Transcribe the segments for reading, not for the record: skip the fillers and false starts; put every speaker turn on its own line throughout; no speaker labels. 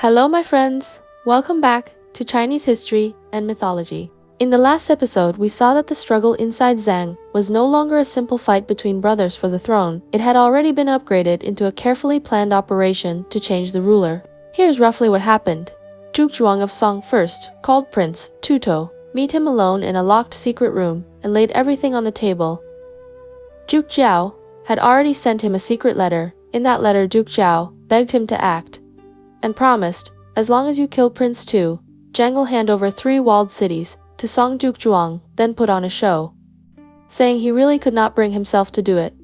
Hello, my friends! Welcome back to Chinese history and mythology. In the last episode, we saw that the struggle inside Zheng was no longer a simple fight between brothers for the throne. It had already been upgraded into a carefully planned operation to change the ruler. Here's roughly what happened. Duke Zhuang of Song first called Prince Tuto, meet him alone in a locked secret room, and laid everything on the table. Duke Zhou had already sent him a secret letter. In that letter, Duke Zhou begged him to act and promised, as long as you kill Prince Tu, Zheng will hand over 3 walled cities to Song Duke Zhuang, then put on a show, saying he really could not bring himself to do it,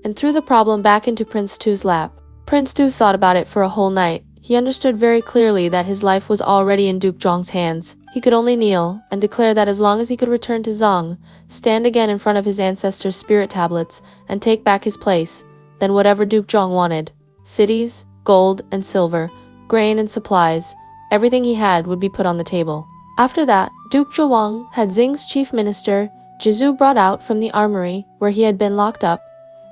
and threw the problem back into Prince Tu's lap. Prince Tu thought about it for a whole night. He understood very clearly that his life was already in Duke Zhuang's hands. He could only kneel and declare that as long as he could return to Zhong, stand again in front of his ancestors' spirit tablets, and take back his place, then whatever Duke Zhuang wanted, cities, gold and silver, grain and supplies, everything he had would be put on the table. After that, Duke Zhuang had Zheng's chief minister, Zhou, brought out from the armory where he had been locked up,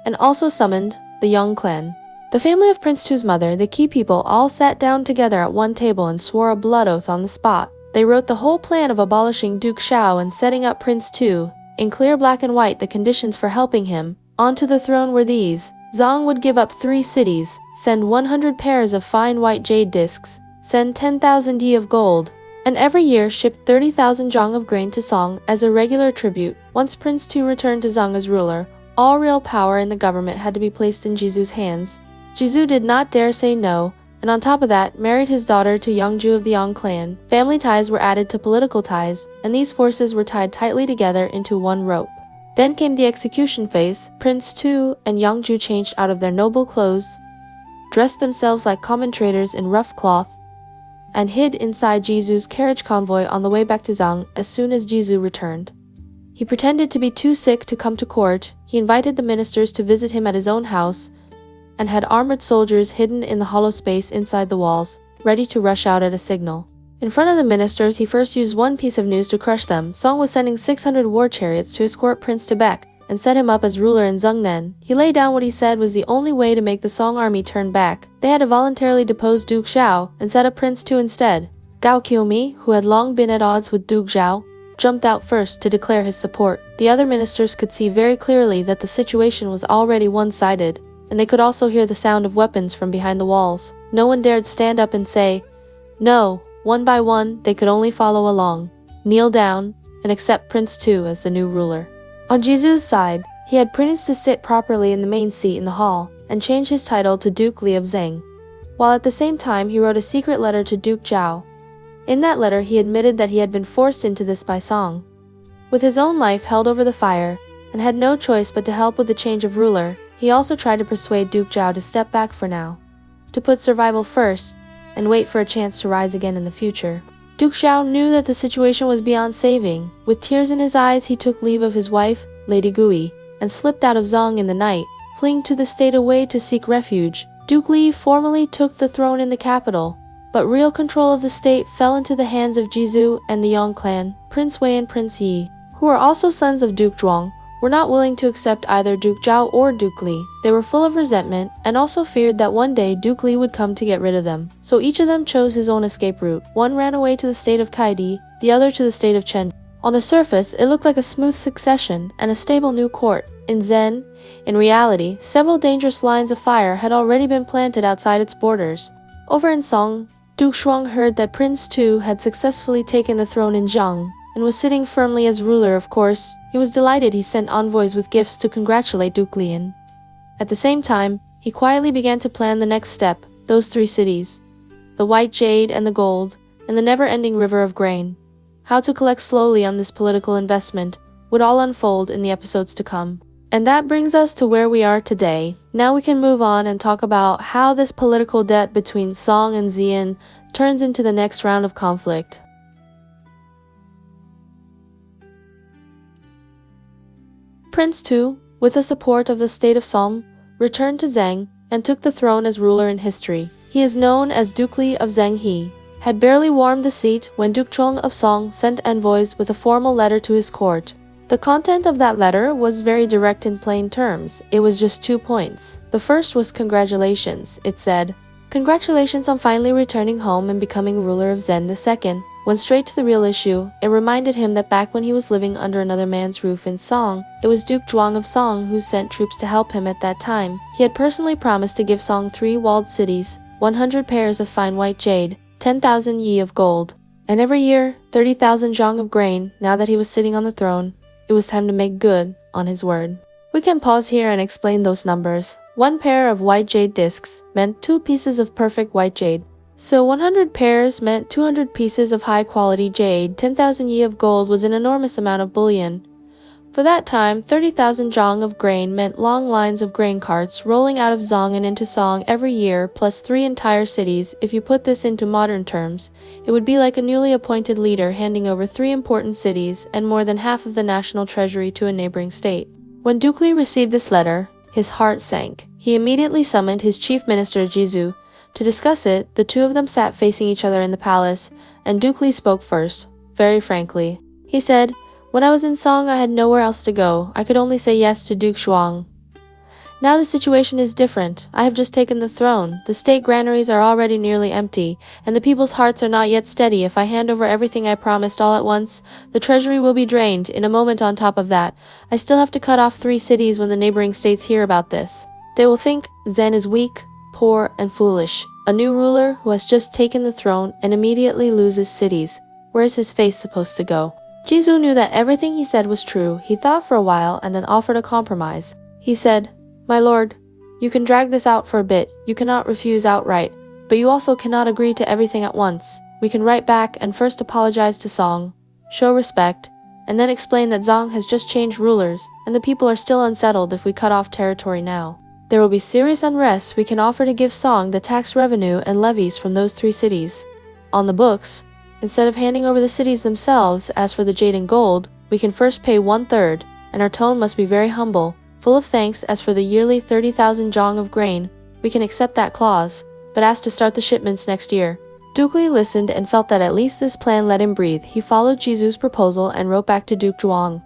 and also summoned the Yang clan. The family of Prince Tu's mother, the key people, all sat down together at one table and swore a blood oath on the spot. They wrote the whole plan of abolishing Duke Xiao and setting up Prince Tu. In clear black and white, the conditions for helping him onto the throne were these. Zhong would give up 3 cities, send 100 pairs of fine white jade discs, send 10,000 yi of gold, and every year ship 30,000 zhong of grain to Song as a regular tribute. Once Prince Tu returned to Zhong as ruler, all real power in the government had to be placed in Zhu's hands. Zhu did not dare say no, and on top of that, married his daughter to Zhu of the Yang clan. Family ties were added to political ties, and these forces were tied tightly together into one rope. Then came the execution phase. Prince Tu and Zhu changed out of their noble clothes, dressed themselves like common traders in rough cloth, and hid inside Zhu's carriage convoy on the way back to Zhong as soon as Zhu returned. He pretended to be too sick to come to court. He invited the ministers to visit him at his own house, and had armored soldiers hidden in the hollow space inside the walls, ready to rush out at a signal. In front of the ministers, he first used one piece of news to crush them. Song was sending 600 war chariots to escort Prince to back and set him up as ruler in Zheng. Then he laid down what he said was the only way to make the Song army turn back. They had to voluntarily depose Duke Xiao and set up Prince Tu instead. Gao Qiumi, who had long been at odds with Duke Zhao, jumped out first to declare his support. The other ministers could see very clearly that the situation was already one-sided, and they could also hear the sound of weapons from behind the walls. No one dared stand up and say no. One by one, they could only follow along, kneel down, and accept Prince Tu as the new ruler. On Zhu's side, he had Prince to sit properly in the main seat in the hall, and change his title to Duke Li of Zheng, while at the same time he wrote a secret letter to Duke Zhao. In that letter, he admitted that he had been forced into this by Song, with his own life held over the fire, and had no choice but to help with the change of ruler. He also tried to persuade Duke Zhao to step back for now, to put survival first, and wait for a chance to rise again in the future. Duke Zhao knew that the situation was beyond saving. With tears in his eyes, he took leave of his wife, Lady Gui, and slipped out of Zhong in the night, fleeing to the state away to seek refuge. Duke Li formally took the throne in the capital, but real control of the state fell into the hands of Zhu and the Yang clan. Prince Wei and Prince Yi, who were also sons of Duke Zhuang, were not willing to accept either Duke Zhao or Duke Li. They were full of resentment and also feared that one day Duke Li would come to get rid of them. So each of them chose his own escape route. One ran away to the state of Kaidi, the other to the state of Chen. On the surface, it looked like a smooth succession and a stable new court. In Zhen, in reality, several dangerous lines of fire had already been planted outside its borders. Over in Song, Duke Zhuang heard that Prince Tu had successfully taken the throne in Zhang and was sitting firmly as ruler. Of course, he was delighted. He sent envoys with gifts to congratulate Duke Lian. At the same time, he quietly began to plan the next step, those 3 cities, the white jade and the gold, and the never-ending river of grain. How to collect slowly on this political investment would all unfold in the episodes to come. And that brings us to where we are today. Now we can move on and talk about how this political debt between Song and Xian turns into the next round of conflict. Prince Tu, with the support of the state of Song, returned to Zheng and took the throne as ruler in history. He is known as Duke Li of Zheng. He had barely warmed the seat when Duke Zhuang of Song sent envoys with a formal letter to his court. The content of that letter was very direct in plain terms. It was just 2 points. The first was congratulations. It said, Congratulations on finally returning home and becoming ruler of Zhen II. Went straight to the real issue. It reminded him that back when he was living under another man's roof in Song, it was Duke Zhuang of Song who sent troops to help him at that time. He had personally promised to give Song 3 walled cities, 100 pairs of fine white jade, 10,000 yi of gold, and every year 30,000 zhong of grain. Now that he was sitting on the throne, it was time to make good on his word. We can pause here and explain those numbers. 1 pair of white jade discs meant 2 pieces of perfect white jade. So 100 pairs meant 200 pieces of high-quality jade. 10,000 yi of gold was an enormous amount of bullion. For that time, 30,000 zhong of grain meant long lines of grain carts rolling out of Zhong and into Song every year, plus 3 entire cities. If you put this into modern terms, it would be like a newly appointed leader handing over 3 important cities and more than half of the national treasury to a neighboring state. When Duke Li received this letter, his heart sank. He immediately summoned his chief minister Zhou. To discuss it, the two of them sat facing each other in the palace, and Duke Li spoke first, very frankly. He said, "When I was in Song, I had nowhere else to go. I could only say yes to Duke Zhuang. Now the situation is different. I have just taken the throne. The state granaries are already nearly empty, and the people's hearts are not yet steady. If I hand over everything I promised all at once, the treasury will be drained in a moment. On top of that, I still have to cut off 3 cities. When the neighboring states hear about this, they will think Zhen is weak, poor, and foolish. A new ruler who has just taken the throne and immediately loses cities. Where is his face supposed to go?" Zhou knew that everything he said was true. He thought for a while and then offered a compromise. He said, "My lord, you can drag this out for a bit. You cannot refuse outright, but you also cannot agree to everything at once. We can write back and first apologize to Song, show respect, and then explain that Zhong has just changed rulers, and the people are still unsettled. If we cut off territory now, there will be serious unrest. We can offer to give Song the tax revenue and levies from those 3 cities. On the books, instead of handing over the cities themselves. As for the jade and gold, we can first pay 1/3, and our tone must be very humble, full of thanks. As for the yearly 30,000 zhong of grain, we can accept that clause, but ask to start the shipments next year." Duke Li listened and felt that at least this plan let him breathe. He followed Zhu's proposal and wrote back to Duke Zhuang.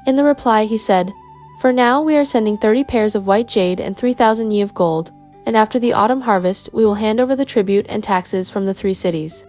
In the reply, he said, "For now, we are sending 30 pairs of white jade and 3,000 yi of gold, and after the autumn harvest, we will hand over the tribute and taxes from the 3 cities."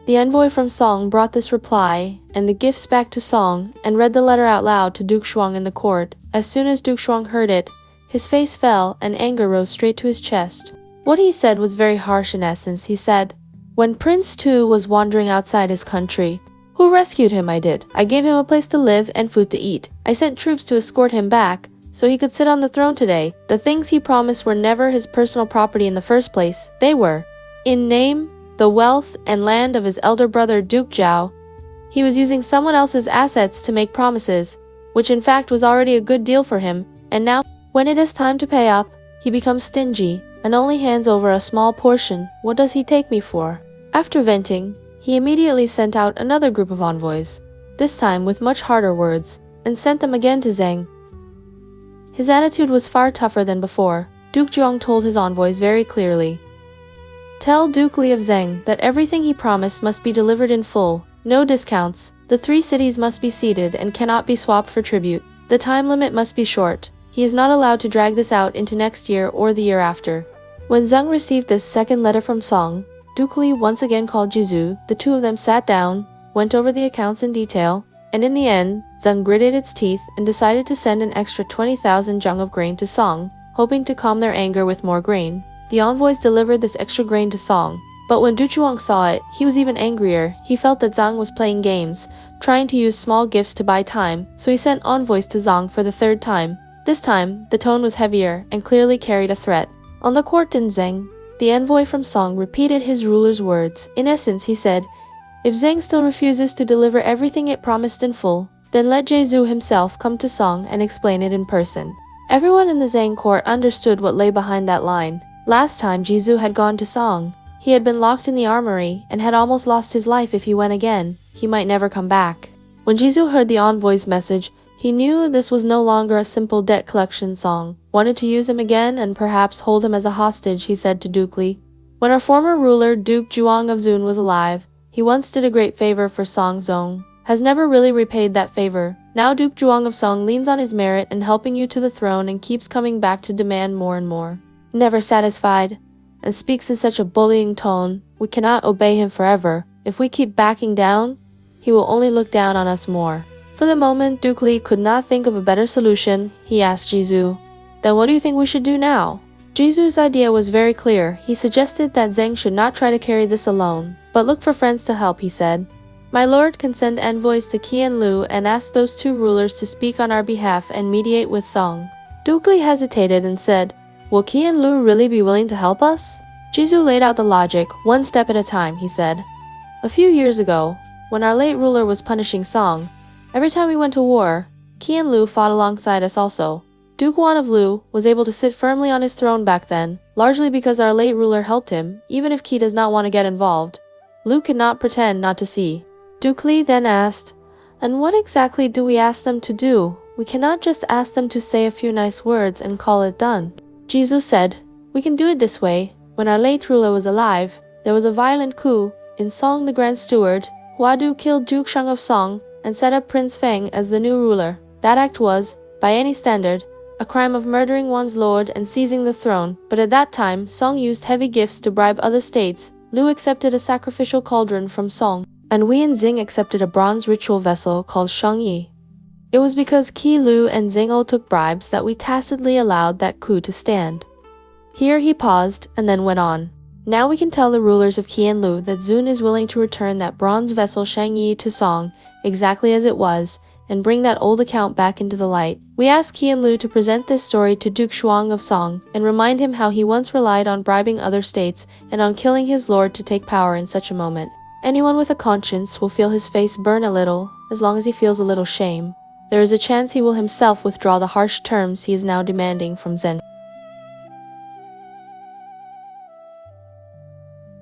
The envoy from Song brought this reply and the gifts back to Song and read the letter out loud to Duke Zhuang in the court. As soon as Duke Zhuang heard it, his face fell and anger rose straight to his chest. What he said was very harsh in essence. He said, "When Prince Tu was wandering outside his country, who rescued him? I did. I gave him a place to live and food to eat. I sent troops to escort him back, so he could sit on the throne today. The things he promised were never his personal property in the first place. They were, in name, the wealth and land of his elder brother Duke Zhou. He was using someone else's assets to make promises, which in fact was already a good deal for him, and now, when it is time to pay up, he becomes stingy and only hands over a small portion. What does he take me for?" After venting, he immediately sent out another group of envoys, this time with much harder words, and sent them again to Zheng. His attitude was far tougher than before. Duke Zhuang told his envoys very clearly, "Tell Duke Li of Zheng that everything he promised must be delivered in full, no discounts. The 3 cities must be ceded and cannot be swapped for tribute. The time limit must be short. He is not allowed to drag this out into next year or the year after." When Zheng received this second letter from Song, Duke Li once again called Zhu. The two of them sat down, went over the accounts in detail, and in the end, Zheng gritted its teeth and decided to send an extra 20,000 zhong of grain to Song, hoping to calm their anger with more grain. The envoys delivered this extra grain to Song, but when Duke Zhuang saw it, he was even angrier. He felt that Zhang was playing games, trying to use small gifts to buy time, so he sent envoys to Zhang for the 3rd time. This time, the tone was heavier and clearly carried a threat. On the court in Zheng, the envoy from Song repeated his ruler's words. In essence, he said, "If Zheng still refuses to deliver everything it promised in full, then let Zhu himself come to Song and explain it in person." Everyone in the Zheng court understood what lay behind that line. Last time Zhu had gone to Song, he had been locked in the armory and had almost lost his life. If he went again, he might never come back. When Zhu heard the envoy's message, he knew this was no longer a simple debt collection. Song wanted to use him again and perhaps hold him as a hostage. He said to Duke Li, "When our former ruler Duke Zhuang of Song was alive, he once did a great favor for Song. Zhong has never really repaid that favor. Now Duke Zhuang of Song leans on his merit and helping you to the throne and keeps coming back to demand more and more. Never satisfied, and speaks in such a bullying tone, we cannot obey him forever. If we keep backing down, he will only look down on us more. For the moment, Duke Li could not think of a better solution. He asked Zhou, "Then what do you think we should do now?" Zhou's idea was very clear. He suggested that Zheng should not try to carry this alone, but look for friends to help, he said. My lord can send envoys to Qi and Lu and ask those two rulers to speak on our behalf and mediate with Song. Duke Li hesitated and said, "Will Qi and Lu really be willing to help us?" Zhou laid out the logic, one step at a time, he said. A few years ago, when our late ruler was punishing Song, every time we went to war, Qi and Lu fought alongside us also. Duke Zhuang of Lu was able to sit firmly on his throne back then, largely because our late ruler helped him, even if Qi does not want to get involved. Lu could not pretend not to see. Duke Li then asked, "And what exactly do we ask them to do? We cannot just ask them to say a few nice words and call it done." Zhou said, "We can do it this way. When our late ruler was alive, there was a violent coup. In Song the Grand Steward, Huadu killed Duke Zhuang of Song and set up Prince Feng as the new ruler. That act was, by any standard, a crime of murdering one's lord and seizing the throne, but at that time, Song used heavy gifts to bribe other states. Lu accepted a sacrificial cauldron from Song, and we and Zheng accepted a bronze ritual vessel called Shangyi. It was because Qi, Lu, and Zheng all took bribes that we tacitly allowed that coup to stand." Here he paused and then went on. "Now we can tell the rulers of Qi and Lu that Zun is willing to return that bronze vessel Shangyi to Song, exactly as it was, and bring that old account back into the light. We ask Qi and Lu to present this story to Duke Zhuang of Song and remind him how he once relied on bribing other states and on killing his lord to take power in such a moment. Anyone with a conscience will feel his face burn a little, as long as he feels a little shame. There is a chance he will himself withdraw the harsh terms he is now demanding from Zheng."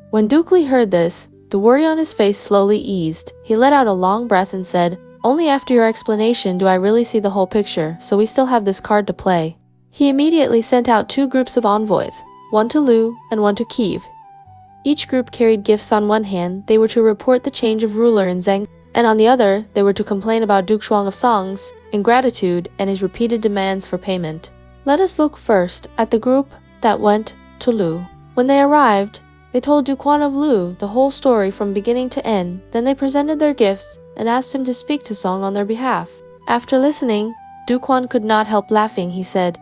When Duke Li heard this, the worry on his face slowly eased. He let out a long breath and said, "Only after your explanation do I really see the whole picture, so we still have this card to play." He immediately sent out 2 groups of envoys, one to Lu and one to Kiev. Each group carried gifts. On one hand, they were to report the change of ruler in Zheng, and on the other, they were to complain about Duke Zhuang of Song's ingratitude and his repeated demands for payment. Let us look first at the group that went to Lu. When they arrived, they told Duke Zhuang of Lu the whole story from beginning to end. Then they presented their gifts and asked him to speak to Song on their behalf. After listening, Duke Zhuang could not help laughing. He said,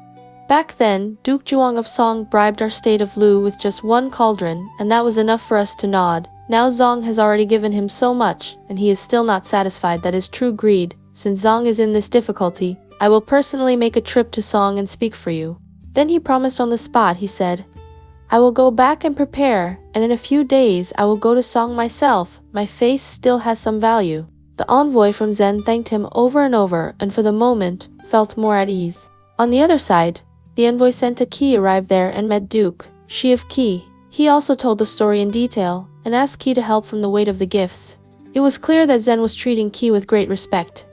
"Back then, Duke Zhuang of Song bribed our state of Lu with just 1 cauldron, and that was enough for us to nod. Now Zhong has already given him so much, and he is still not satisfied. That is true greed. Since Zhong is in this difficulty, I will personally make a trip to Song and speak for you." Then he promised on the spot. He said, "I will go back and prepare, and in a few days I will go to Song myself. My face still has some value." The envoy from Zhen thanked him over and over, and for the moment, felt more at ease. On the other side, the envoy sent to Qi arrived there and met Duke Shi of Qi. He also told the story in detail, and asked Qi to help from the weight of the gifts. It was clear that Zhen was treating Qi with great respect.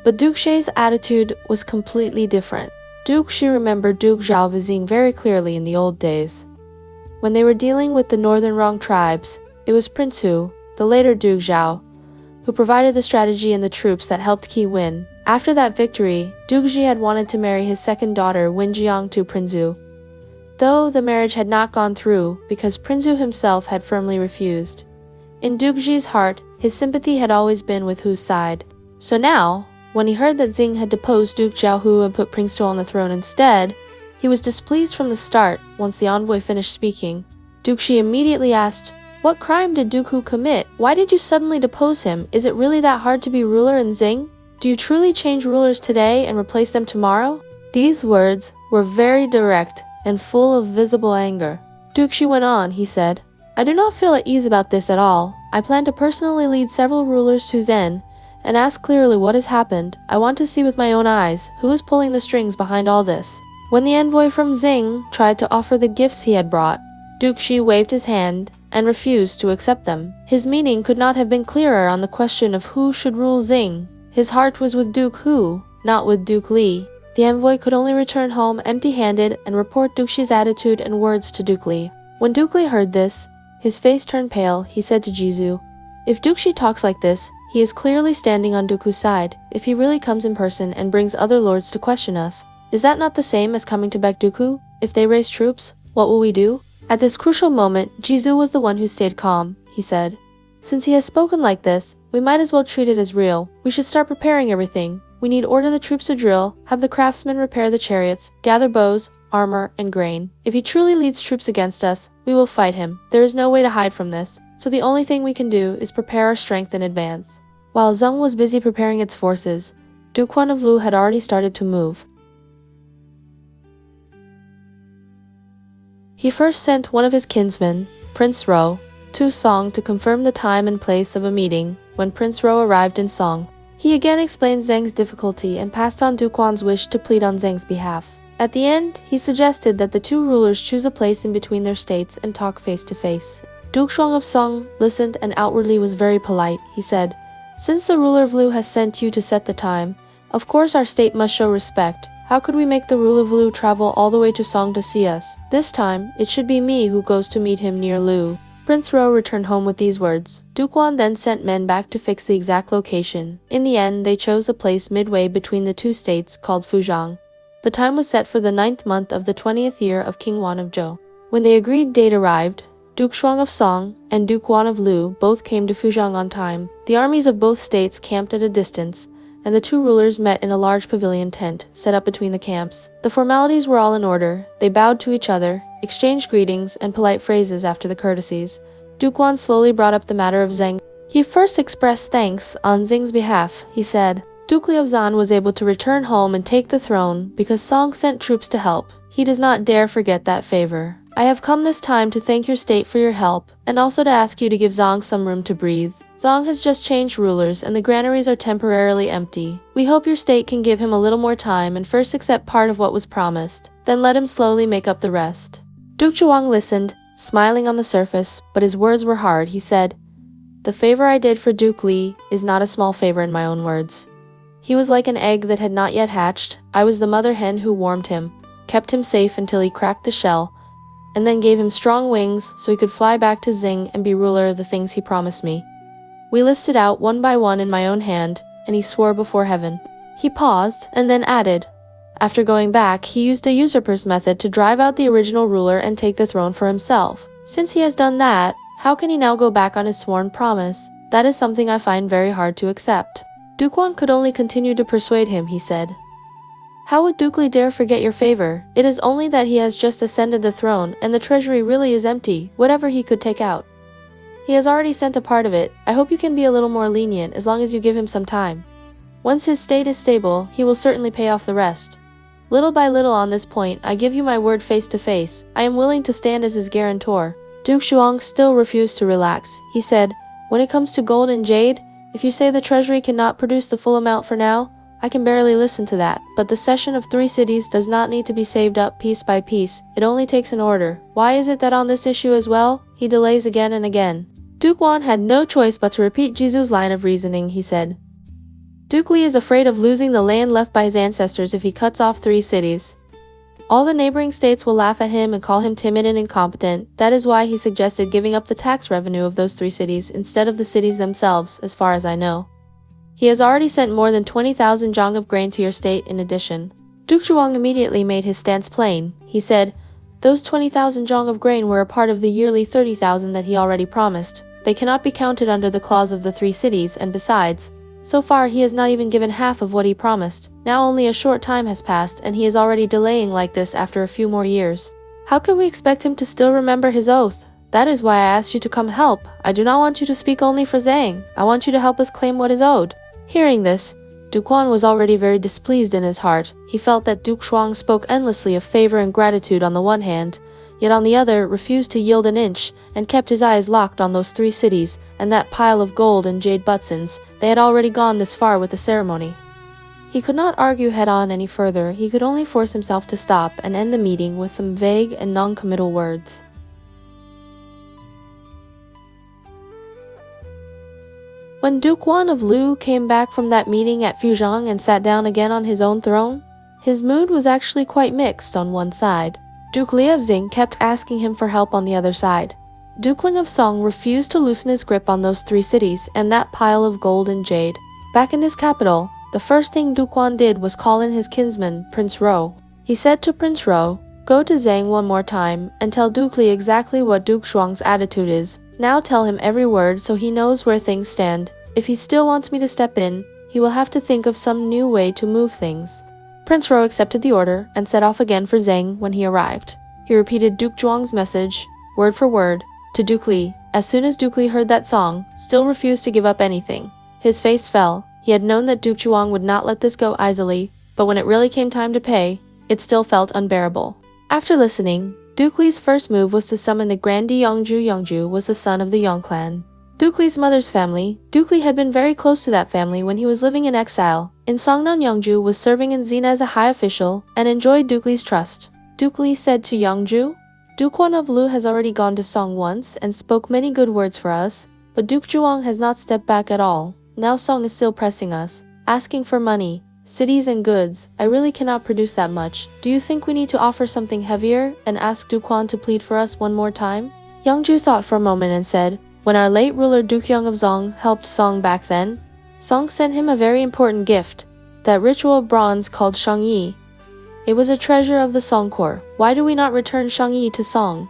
But Duke Shi's attitude was completely different. Duke Shi remembered Duke Zhao of Zheng very clearly in the old days. When they were dealing with the northern Rong tribes, it was Prince Hu, the later Duke Zhao, who provided the strategy and the troops that helped Qi win. After that victory, Duke Zhi had wanted to marry his second daughter Wen Jiang to Prince Hu, though the marriage had not gone through because Prince Hu himself had firmly refused. In Duke Zhi's heart, his sympathy had always been with Hu's side. So now, when he heard that Zheng had deposed Duke Zhao and put Prince Hu on the throne instead, he was displeased from the start. Once the envoy finished speaking, Duke Shi immediately asked, "What crime did Duke Hu commit? Why did you suddenly depose him? Is it really that hard to be ruler in Zheng? Do you truly change rulers today and replace them tomorrow?" These words were very direct and full of visible anger. Duke Shi went on. He said, "I do not feel at ease about this at all. I plan to personally lead several rulers to Zhen and ask clearly what has happened. I want to see with my own eyes who is pulling the strings behind all this." When the envoy from Zheng tried to offer the gifts he had brought, Duke Shi waved his hand and refused to accept them. His meaning could not have been clearer on the question of who should rule Zheng. His heart was with Duke Hu, not with Duke Li. The envoy could only return home empty-handed and report Duke Shi's attitude and words to Duke Li. When Duke Li heard this, his face turned pale. He said to Zhu, "If Duke Shi talks like this, He is clearly standing on Dooku's side. If he really comes in person and brings other lords to question us, is that not the same as coming to back Dooku? If they raise troops, what will we do? At this crucial moment, Zhou was the one who stayed calm. He said, "Since he has spoken like this, we might as well treat it as real. We should start preparing everything. We need order the troops to drill, have the craftsmen repair the chariots, gather bows, armor, and grain. If he truly leads troops against us, we will fight him. There is no way to hide from this, so the only thing we can do is prepare our strength in advance." While Zheng was busy preparing its forces, Duke Zhuang of Lu had already started to move. He first sent one of his kinsmen, Prince Zhou, to Song to confirm the time and place of a meeting. When Prince Zhou arrived in Song, he again explained Zheng's difficulty and passed on Duke Zhuang's wish to plead on Zheng's behalf. At the end, he suggested that the two rulers choose a place in between their states and talk face to face. Duke Zhuang of Song listened and outwardly was very polite. He said, "Since the ruler of Lu has sent you to set the time, of course our state must show respect. How could we make the ruler of Lu travel all the way to Song to see us? This time, it should be me who goes to meet him near Lu." Prince Zhou returned home with these words. Duke Zhuang then sent men back to fix the exact location. In the end, they chose a place midway between the two states called Fuzhang. The time was set for the 9th month of the 20th year of King Wan of Zhou. When the agreed date arrived, Duke Zhuang of Song and Duke Wan of Lu both came to Fuzhang on time. The armies of both states camped at a distance, and the two rulers met in a large pavilion tent set up between the camps. The formalities were all in order. They bowed to each other, exchanged greetings and polite phrases after the courtesies. Duke Wan slowly brought up the matter of Zheng. He first expressed thanks on Zheng's behalf. He said, "Duke Li of Zan was able to return home and take the throne because Song sent troops to help. He does not dare forget that favor. I have come this time to thank your state for your help, and also to ask you to give Zhang some room to breathe. Zhang has just changed rulers and the granaries are temporarily empty. We hope your state can give him a little more time and first accept part of what was promised, then let him slowly make up the rest." Duke Zhuang listened, smiling on the surface, but his words were hard. He said, "The favor I did for Duke Li is not a small favor in my own words. He was like an egg that had not yet hatched. I was the mother hen who warmed him, kept him safe until he cracked the shell, and then gave him strong wings so he could fly back to Zheng and be ruler of the things he promised me. We listed out one by one in my own hand, and he swore before heaven." He paused and then added, "After going back, he used a usurper's method to drive out the original ruler and take the throne for himself. Since he has done that, how can he now go back on his sworn promise? That is something I find very hard to accept." Duke Wan could only continue to persuade him. He said, "How would Duke Li dare forget your favor? It is only that he has just ascended the throne, and the treasury really is empty, whatever he could take out. He has already sent a part of it. I hope you can be a little more lenient as long as you give him some time. Once his state is stable, he will certainly pay off the rest. Little by little on this point, I give you my word face to face. I am willing to stand as his guarantor." Duke Zhuang still refused to relax. He said, "When it comes to gold and jade, if you say the treasury cannot produce the full amount for now, I can barely listen to that. But the cession of 3 cities does not need to be saved up piece by piece. It only takes an order. Why is it that on this issue as well, he delays again and again?" Duke Wan had no choice but to repeat Jisu's line of reasoning. He said, "Duke Li is afraid of losing the land left by his ancestors if he cuts off 3 cities. All the neighboring states will laugh at him and call him timid and incompetent. That is why he suggested giving up the tax revenue of those 3 cities instead of the cities themselves, as far as I know. He has already sent more than 20,000 zhong of grain to your state in addition." Duke Zhuang immediately made his stance plain. He said, "Those 20,000 zhong of grain were a part of the yearly 30,000 that he already promised. They cannot be counted under the clause of the 3 cities, and besides, so far he has not even given half of what he promised. Now only a short time has passed and he is already delaying like this after a few more years. How can we expect him to still remember his oath? That is why I asked you to come help. I do not want you to speak only for Zheng. I want you to help us claim what is owed." Hearing this, Duke Wan was already very displeased in his heart. He felt that Duke Zhuang spoke endlessly of favor and gratitude on the one hand, yet on the other refused to yield an inch, and kept his eyes locked on those 3 cities and that pile of gold and jade buttons. They had already gone this far with the ceremony. He could not argue head-on any further. He could only force himself to stop and end the meeting with some vague and non-committal words. When Duke Wan of Lu came back from that meeting at Fuzhang and sat down again on his own throne, his mood was actually quite mixed. On one side, Duke Li of Zheng kept asking him for help on the other side. Duke Zhuang of Song refused to loosen his grip on those 3 cities and that pile of gold and jade. Back in his capital, the first thing Duke Zhuang did was call in his kinsman, Prince Zhou. He said to Prince Zhou, "Go to Zheng one more time and tell Duke Li exactly what Duke Zhuang's attitude is. Now tell him every word so he knows where things stand. If he still wants me to step in, he will have to think of some new way to move things." Prince Zhou accepted the order and set off again for Zheng when he arrived. He repeated Duke Zhuang's message, word for word, to Duke Li. As soon as Duke Li heard that song, still refused to give up anything. His face fell. He had known that Duke Zhuang would not let this go easily, but when it really came time to pay, it still felt unbearable. After listening, Duke Li's first move was to summon the grandee Yongzhu. Yongzhu was the son of the Yong clan. Duke Li's mother's family. Duke Li had been very close to that family when he was living in exile. In Songnan, Yongzhu was serving in Xina as a high official and enjoyed Duke Li's trust. Duke Li said to Yongzhu, "Duke Zhuang of Lu has already gone to Song once and spoke many good words for us, but Duke Zhuang has not stepped back at all. Now Song is still pressing us, asking for money, cities and goods. I really cannot produce that much. Do you think we need to offer something heavier and ask Duke Zhuang to plead for us one more time?" Yongzhu thought for a moment and said, "When our late ruler Duke Zhuang of Song helped Song back then, Song sent him a very important gift, that ritual of bronze called Shangyi. It was a treasure of the Song court. Why do we not return Shangyi to Song?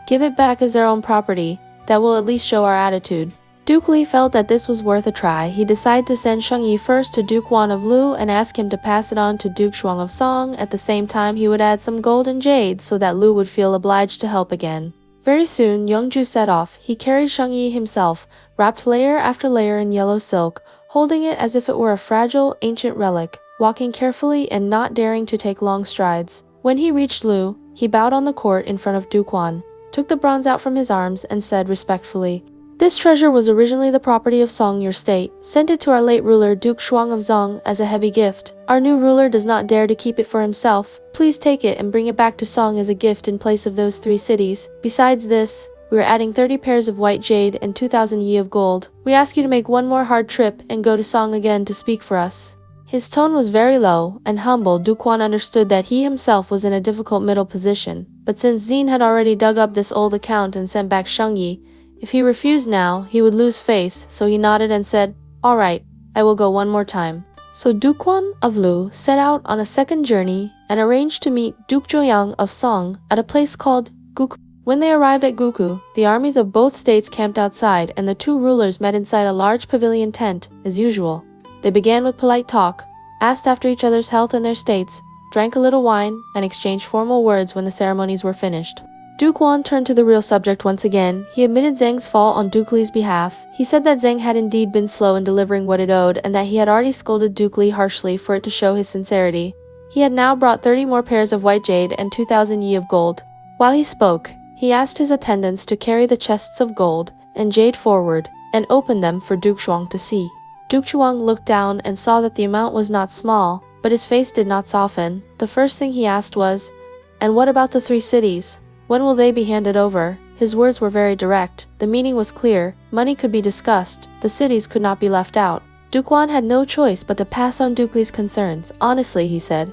Give it back as their own property. That will at least show our attitude." Duke Li felt that this was worth a try. He decided to send Shangyi first to Duke Zhuang of Lu and ask him to pass it on to Duke Zhuang of Song. At the same time, he would add some gold and jade so that Lu would feel obliged to help again. Very soon, Yongzhu set off. He carried Shangyi himself, wrapped layer after layer in yellow silk, holding it as if it were a fragile, ancient relic, walking carefully and not daring to take long strides. When he reached Lu, he bowed on the court in front of Duke Zhuang, took the bronze out from his arms, and said respectfully, "This treasure was originally the property of Song, your state. Sent it to our late ruler Duke Zhuang of Song as a heavy gift. Our new ruler does not dare to keep it for himself. Please take it and bring it back to Song as a gift in place of those 3 cities. Besides this, we are adding 30 pairs of white jade and 2,000 yi of gold. We ask you to make one more hard trip and go to Song again to speak for us." His tone was very low and humble. Duke Zhuang understood that he himself was in a difficult middle position. But since Xin had already dug up this old account and sent back Shangyi, if he refused now, he would lose face, so he nodded and said, "All right, I will go one more time." So Duke Zhuang of Lu set out on a second journey and arranged to meet Duke Zhuang of Song at a place called Guku. When they arrived at Guku, the armies of both states camped outside and the 2 rulers met inside a large pavilion tent, as usual. They began with polite talk, asked after each other's health and their states, drank a little wine, and exchanged formal words when the ceremonies were finished. Duke Zhuang turned to the real subject once again. He admitted Zheng's fault on Duke Li's behalf. He said that Zheng had indeed been slow in delivering what it owed and that he had already scolded Duke Li harshly for it to show his sincerity. He had now brought 30 more pairs of white jade and 2,000 yi of gold. While he spoke, he asked his attendants to carry the chests of gold and jade forward and open them for Duke Zhuang to see. Duke Zhuang looked down and saw that the amount was not small, but his face did not soften. The first thing he asked was, "And what about the 3 cities? When will they be handed over?" His words were very direct. The meaning was clear. Money could be discussed. The cities could not be left out. Duke Zhuang had no choice but to pass on Duke Li's concerns. "Honestly," he said,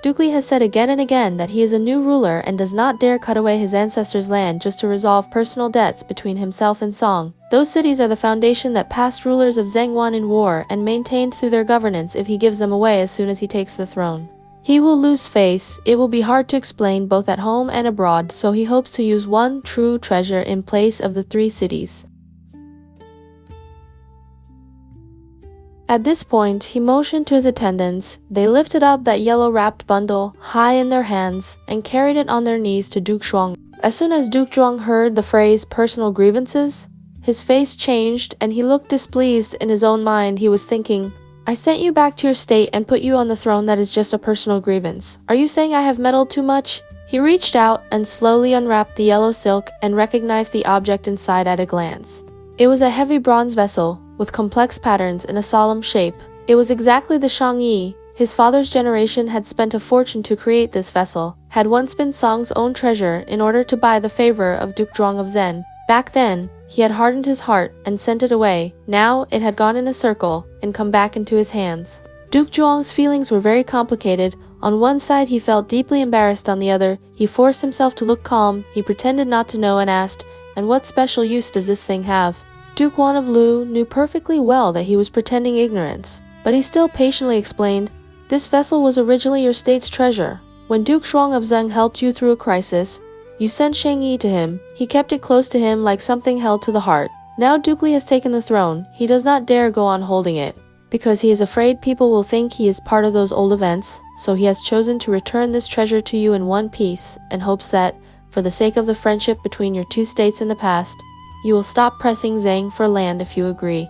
"Duke Li has said again and again that he is a new ruler and does not dare cut away his ancestors' land just to resolve personal debts between himself and Song. Those cities are the foundation that past rulers of Zheng won in war and maintained through their governance. If he gives them away as soon as he takes the throne, he will lose face. It will be hard to explain both at home and abroad, so he hopes to use one true treasure in place of the 3 cities." At this point, he motioned to his attendants. They lifted up that yellow-wrapped bundle high in their hands and carried it on their knees to Duke Zhuang. As soon as Duke Zhuang heard the phrase personal grievances, his face changed and he looked displeased. In his own mind, he was thinking, "I sent you back to your state and put you on the throne. That is just a personal grievance. Are you saying I have meddled too much?" He reached out and slowly unwrapped the yellow silk and recognized the object inside at a glance. It was a heavy bronze vessel with complex patterns in a solemn shape. It was exactly the Shangyi. His father's generation had spent a fortune to create this vessel, had once been Song's own treasure in order to buy the favor of Duke Zhuang of Zhen. Back then, he had hardened his heart and sent it away. Now it had gone in a circle and come back into his hands. Duke Zhuang's feelings were very complicated. On one side, he felt deeply embarrassed. On the other, he forced himself to look calm. He pretended not to know and asked, and what special use does this thing have? Duke Zhuang of Lu knew perfectly well that he was pretending ignorance, but he still patiently explained, "This vessel was originally your state's treasure. When Duke Zhuang of Zheng helped you through a crisis, you sent Shang Yi to him. He kept it close to him like something held to the heart. Now Duke Li has taken the throne. He does not dare go on holding it, because he is afraid people will think he is part of those old events, so he has chosen to return this treasure to you in one piece, and hopes that, for the sake of the friendship between your two states in the past, you will stop pressing Zheng for land if you agree.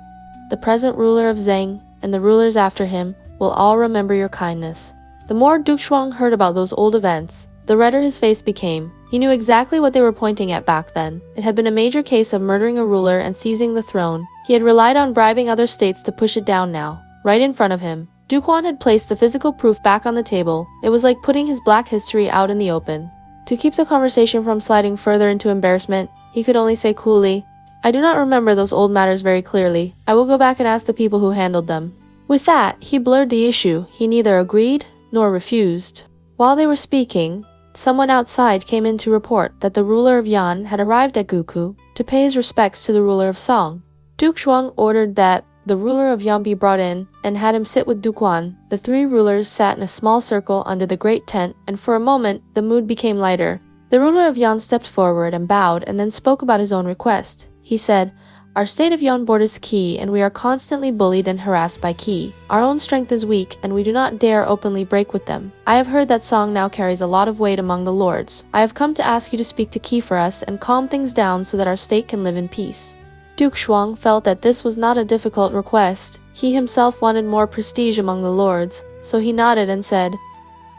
The present ruler of Zheng, and the rulers after him, will all remember your kindness." The more Duke Zhuang heard about those old events, the redder his face became. He knew exactly what they were pointing at back then. It had been a major case of murdering a ruler and seizing the throne. He had relied on bribing other states to push it down now. Right in front of him, Duke Zhuang had placed the physical proof back on the table. It was like putting his black history out in the open. To keep the conversation from sliding further into embarrassment, he could only say coolly, "I do not remember those old matters very clearly. I will go back and ask the people who handled them." With that, he blurred the issue. He neither agreed nor refused. While they were speaking, someone outside came in to report that the ruler of Yan had arrived at Guku to pay his respects to the ruler of Song. Duke Zhuang ordered that the ruler of Yan be brought in and had him sit with Duke Zhuang. The three rulers sat in a small circle under the great tent, and for a moment the mood became lighter. The ruler of Yan stepped forward and bowed and then spoke about his own request. He said, "Our state of Yan borders Qi, and we are constantly bullied and harassed by Qi. Our own strength is weak, and we do not dare openly break with them. I have heard that Song now carries a lot of weight among the lords. I have come to ask you to speak to Qi for us and calm things down so that our state can live in peace." Duke Zhuang felt that this was not a difficult request. He himself wanted more prestige among the lords, so he nodded and said,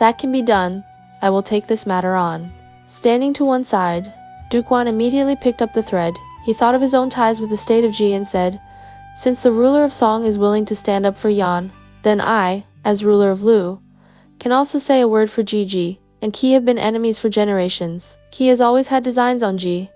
"That can be done. I will take this matter on." Standing to one side, Duke Zhuang immediately picked up the thread. He thought of his own ties with the state of Ji and said, "Since the ruler of Song is willing to stand up for Yan, then I, as ruler of Lu, can also say a word for Ji. And Qi have been enemies for generations. Qi has always had designs on Ji.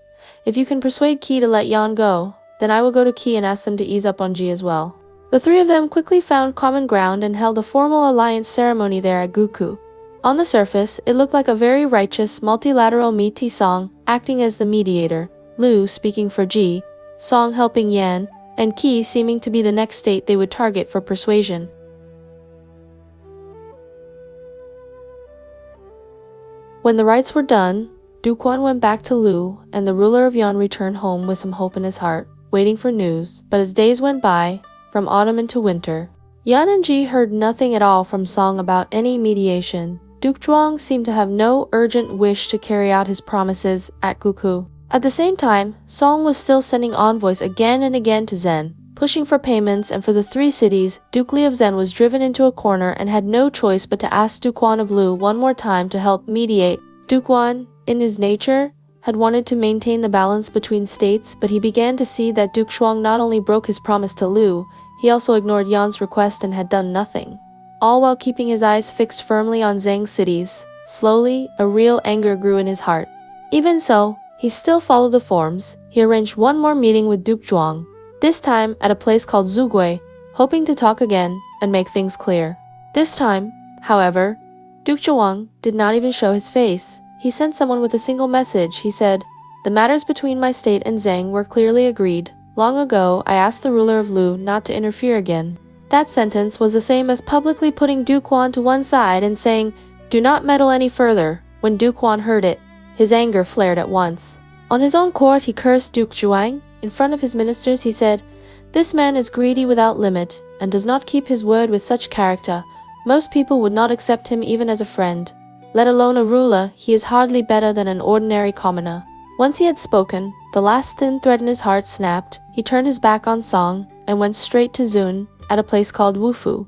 If you can persuade Qi to let Yan go, then I will go to Qi and ask them to ease up on Ji as well." The three of them quickly found common ground and held a formal alliance ceremony there at Guku. On the surface, it looked like a very righteous, multilateral meeting, Song acting as the mediator, Lu speaking for Ji, Song helping Yan, and Qi seeming to be the next state they would target for persuasion. When the rites were done, Duke Zhuang went back to Lu, and the ruler of Yan returned home with some hope in his heart, waiting for news. But as days went by, from autumn into winter, Yan and Ji heard nothing at all from Song about any mediation. Duke Zhuang seemed to have no urgent wish to carry out his promises at Guku. At the same time, Song was still sending envoys again and again to Zhen, pushing for payments, and for the three cities, Duke Li of Zhen was driven into a corner and had no choice but to ask Duke Zhuang of Lu one more time to help mediate. Duke Zhuang, in his nature, had wanted to maintain the balance between states, but he began to see that Duke Zhuang not only broke his promise to Lu, he also ignored Yan's request and had done nothing, all while keeping his eyes fixed firmly on Zheng's cities. Slowly, a real anger grew in his heart. Even so, he still followed the forms. He arranged one more meeting with Duke Zhuang, this time at a place called Zugui, hoping to talk again and make things clear. This time, however, Duke Zhuang did not even show his face. He sent someone with a single message. He said, "The matters between my state and Zheng were clearly agreed. Long ago, I asked the ruler of Lu not to interfere again." That sentence was the same as publicly putting Duke Zhuang to one side and saying, "Do not meddle any further." When Duke Zhuang heard it, his anger flared at once. On his own court, he cursed Duke Zhuang. In front of his ministers, he said, "This man is greedy without limit, and does not keep his word with such character. Most people would not accept him even as a friend. Let alone a ruler, he is hardly better than an ordinary commoner." Once he had spoken, the last thin thread in his heart snapped. He turned his back on Song and went straight to Zun, at a place called Wufu.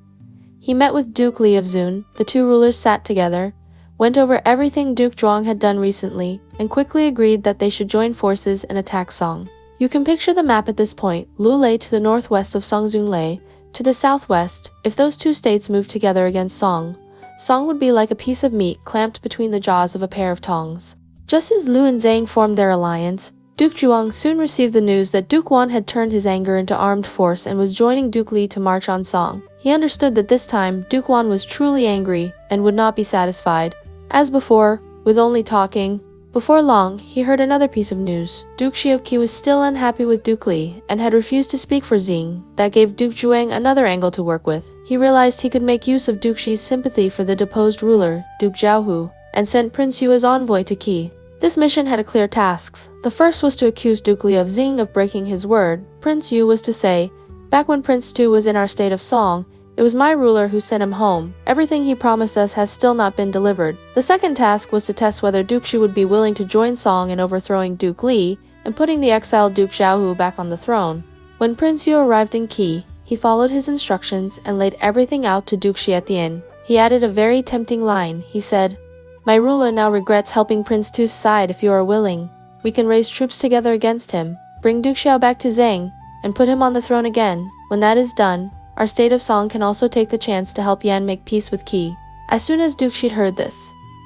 He met with Duke Li of Zun. The two rulers sat together, went over everything Duke Zhuang had done recently, and quickly agreed that they should join forces and attack Song. You can picture the map at this point. Lu lay to the northwest of Songzun lay, to the southwest. If those two states moved together against Song, Song would be like a piece of meat clamped between the jaws of a pair of tongs. Just as Lu and Zheng formed their alliance, Duke Zhuang soon received the news that Duke Zhuang had turned his anger into armed force and was joining Duke Li to march on Song. He understood that this time Duke Zhuang was truly angry and would not be satisfied. As before, with only talking, Before long, he heard another piece of news. Duke Zhi of Qi was still unhappy with Duke Li and had refused to speak for Zheng. That gave Duke Zhuang another angle to work with. He realized he could make use of Duke Zhi's sympathy for the deposed ruler, Duke Zhou, and sent Prince Yu as envoy to Qi. This mission had clear tasks. The first was to accuse Duke Li of Zheng of breaking his word. Prince Yu was to say, "Back when Prince Tu was in our state of Song, it was my ruler who sent him home. Everything he promised us has still not been delivered." The second task was to test whether Duke Zhi would be willing to join Song in overthrowing Duke Li and putting the exiled Duke Zhou back on the throne. When Prince Yu arrived in Qi, he followed his instructions and laid everything out to Duke Zhi at the inn. He added a very tempting line. He said, "My ruler now regrets helping Prince Tu's side. If you are willing, we can raise troops together against him, bring Duke Xiao back to Zheng, and put him on the throne again. When that is done, our state of Song can also take the chance to help Yan make peace with Qi." As soon as Duke Zhi heard this,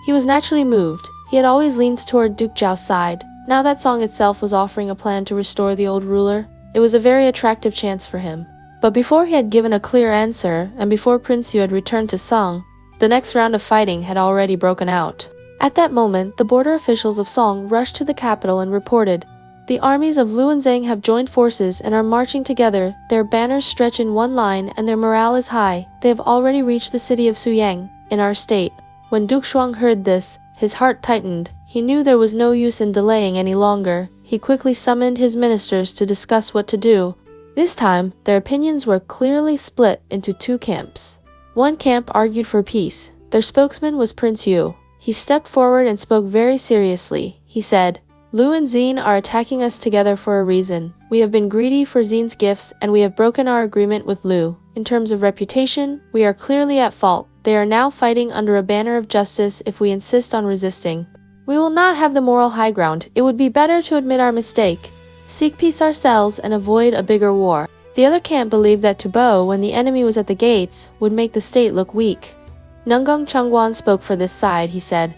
he was naturally moved. He had always leaned toward Duke Zhao's side. Now that Song itself was offering a plan to restore the old ruler, it was a very attractive chance for him. But before he had given a clear answer, and before Prince Yu had returned to Song, the next round of fighting had already broken out. At that moment, the border officials of Song rushed to the capital and reported, "The armies of Lu and Zheng have joined forces and are marching together. Their banners stretch in one line and their morale is high. They have already reached the city of Suyang, in our state." When Duke Zhuang heard this, his heart tightened. He knew there was no use in delaying any longer. He quickly summoned his ministers to discuss what to do. This time, their opinions were clearly split into two camps. One camp argued for peace. Their spokesman was Prince Yu. He stepped forward and spoke very seriously. He said, "Lu and Zheng are attacking us together for a reason. We have been greedy for Zhen's gifts and we have broken our agreement with Lu. In terms of reputation, we are clearly at fault. They are now fighting under a banner of justice if we insist on resisting. We will not have the moral high ground. It would be better to admit our mistake, seek peace ourselves, and avoid a bigger war." The other camp believed that to bow when the enemy was at the gates would make the state look weak. Nungong Chengguan spoke for this side. He said,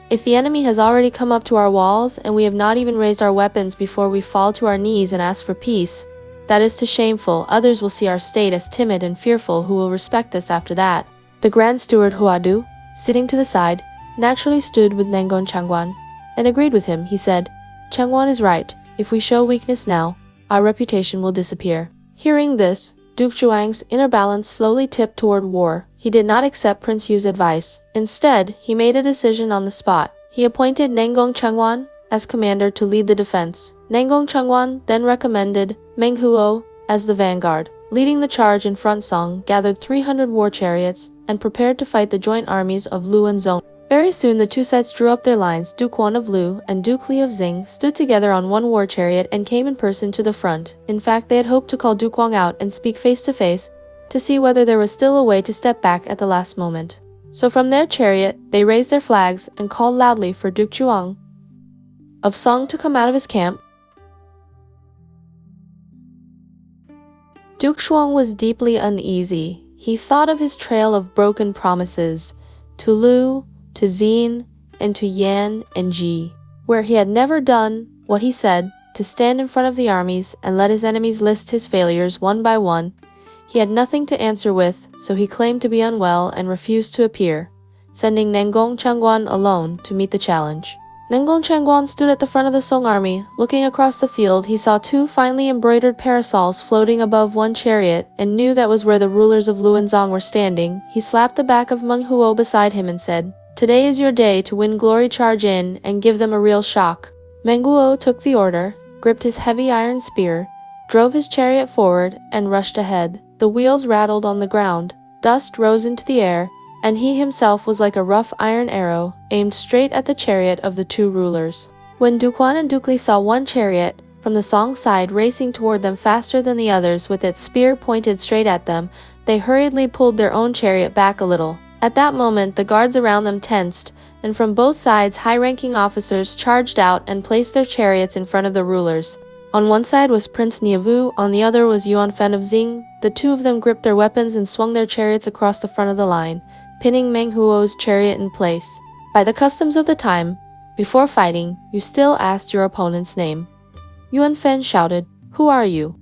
"If the enemy has already come up to our walls and we have not even raised our weapons before we fall to our knees and ask for peace, that is too shameful. Others will see our state as timid and fearful who will respect us after that." The Grand Steward Huadu, sitting to the side, naturally stood with Nangong Chengguan and agreed with him. He said, "Chengguan is right. If we show weakness now, our reputation will disappear." Hearing this, Duke Zhuang's inner balance slowly tipped toward war. He did not accept Prince Yu's advice. Instead, he made a decision on the spot. He appointed Nangong Chengguan as commander to lead the defense. Nangong Chengguan then recommended Meng Huo as the vanguard. Leading the charge in front, Song gathered 300 war chariots and prepared to fight the joint armies of Lu and Zhong. Very soon the two sides drew up their lines. Duke Wan of Lu and Duke Li of Zheng stood together on one war chariot and came in person to the front. In fact, they had hoped to call Duke Wang out and speak face to face to see whether there was still a way to step back at the last moment. So from their chariot, they raised their flags and called loudly for Duke Zhuang of Song to come out of his camp. Duke Zhuang was deeply uneasy. He thought of his trail of broken promises to Lu, to Zheng, and to Yan and Ji, where he had never done what he said, to stand in front of the armies and let his enemies list his failures one by one. He had nothing to answer with, so he claimed to be unwell and refused to appear, sending Nangong Chengguan alone to meet the challenge. Nangong Chengguan stood at the front of the Song army. Looking across the field, he saw two finely embroidered parasols floating above one chariot and knew that was where the rulers of Lu and Zhong were standing. He slapped the back of Meng Huo beside him and said, "Today is your day to win glory. Charge in and give them a real shock." Meng Huo took the order, gripped his heavy iron spear, drove his chariot forward, and rushed ahead. The wheels rattled on the ground, dust rose into the air, and he himself was like a rough iron arrow, aimed straight at the chariot of the two rulers. When Duke Wan and Duke Li saw one chariot from the Song side racing toward them faster than the others with its spear pointed straight at them, they hurriedly pulled their own chariot back a little. At that moment, the guards around them tensed, and from both sides high-ranking officers charged out and placed their chariots in front of the rulers. On one side was Prince Niavu, on the other was Yuan Fen of Zheng. The two of them gripped their weapons and swung their chariots across the front of the line, pinning Meng Huo's chariot in place. By the customs of the time, before fighting, you still asked your opponent's name. Yuan Fen shouted, "Who are you?"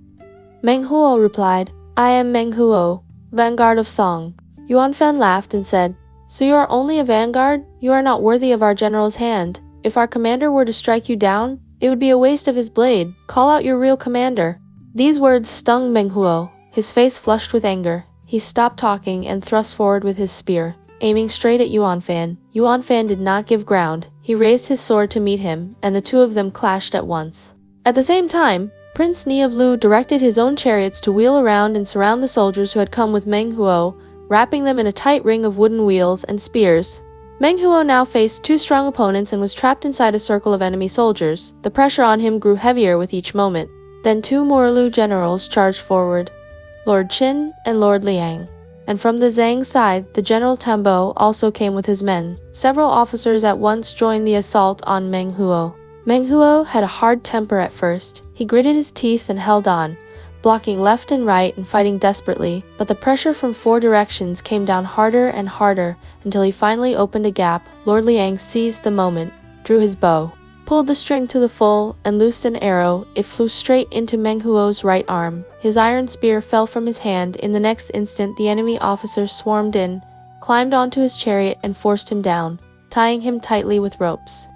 Meng Huo replied, "I am Meng Huo, vanguard of Song." Yuan Fen laughed and said, "So you are only a vanguard? You are not worthy of our general's hand. If our commander were to strike you down, it would be a waste of his blade. Call out your real commander." These words stung Meng Huo. His face flushed with anger. He stopped talking and thrust forward with his spear, aiming straight at Yuan Fan. Yuan Fan did not give ground. He raised his sword to meet him, and the two of them clashed at once. At the same time, Prince Ni of Lu directed his own chariots to wheel around and surround the soldiers who had come with Meng Huo, wrapping them in a tight ring of wooden wheels and spears. Meng Huo now faced two strong opponents and was trapped inside a circle of enemy soldiers. The pressure on him grew heavier with each moment. Then two more Lu generals charged forward, Lord Qin and Lord Liang. And from the Zheng side, the General Tambo also came with his men. Several officers at once joined the assault on Meng Huo. Meng Huo had a hard temper at first. He gritted his teeth and held on, blocking left and right and fighting desperately, but the pressure from four directions came down harder and harder until he finally opened a gap. Lord Liang seized the moment, drew his bow, pulled the string to the full, and loosed an arrow. It flew straight into Meng Huo's right arm. His iron spear fell from his hand. In the next instant, the enemy officers swarmed in, climbed onto his chariot, and forced him down, tying him tightly with ropes.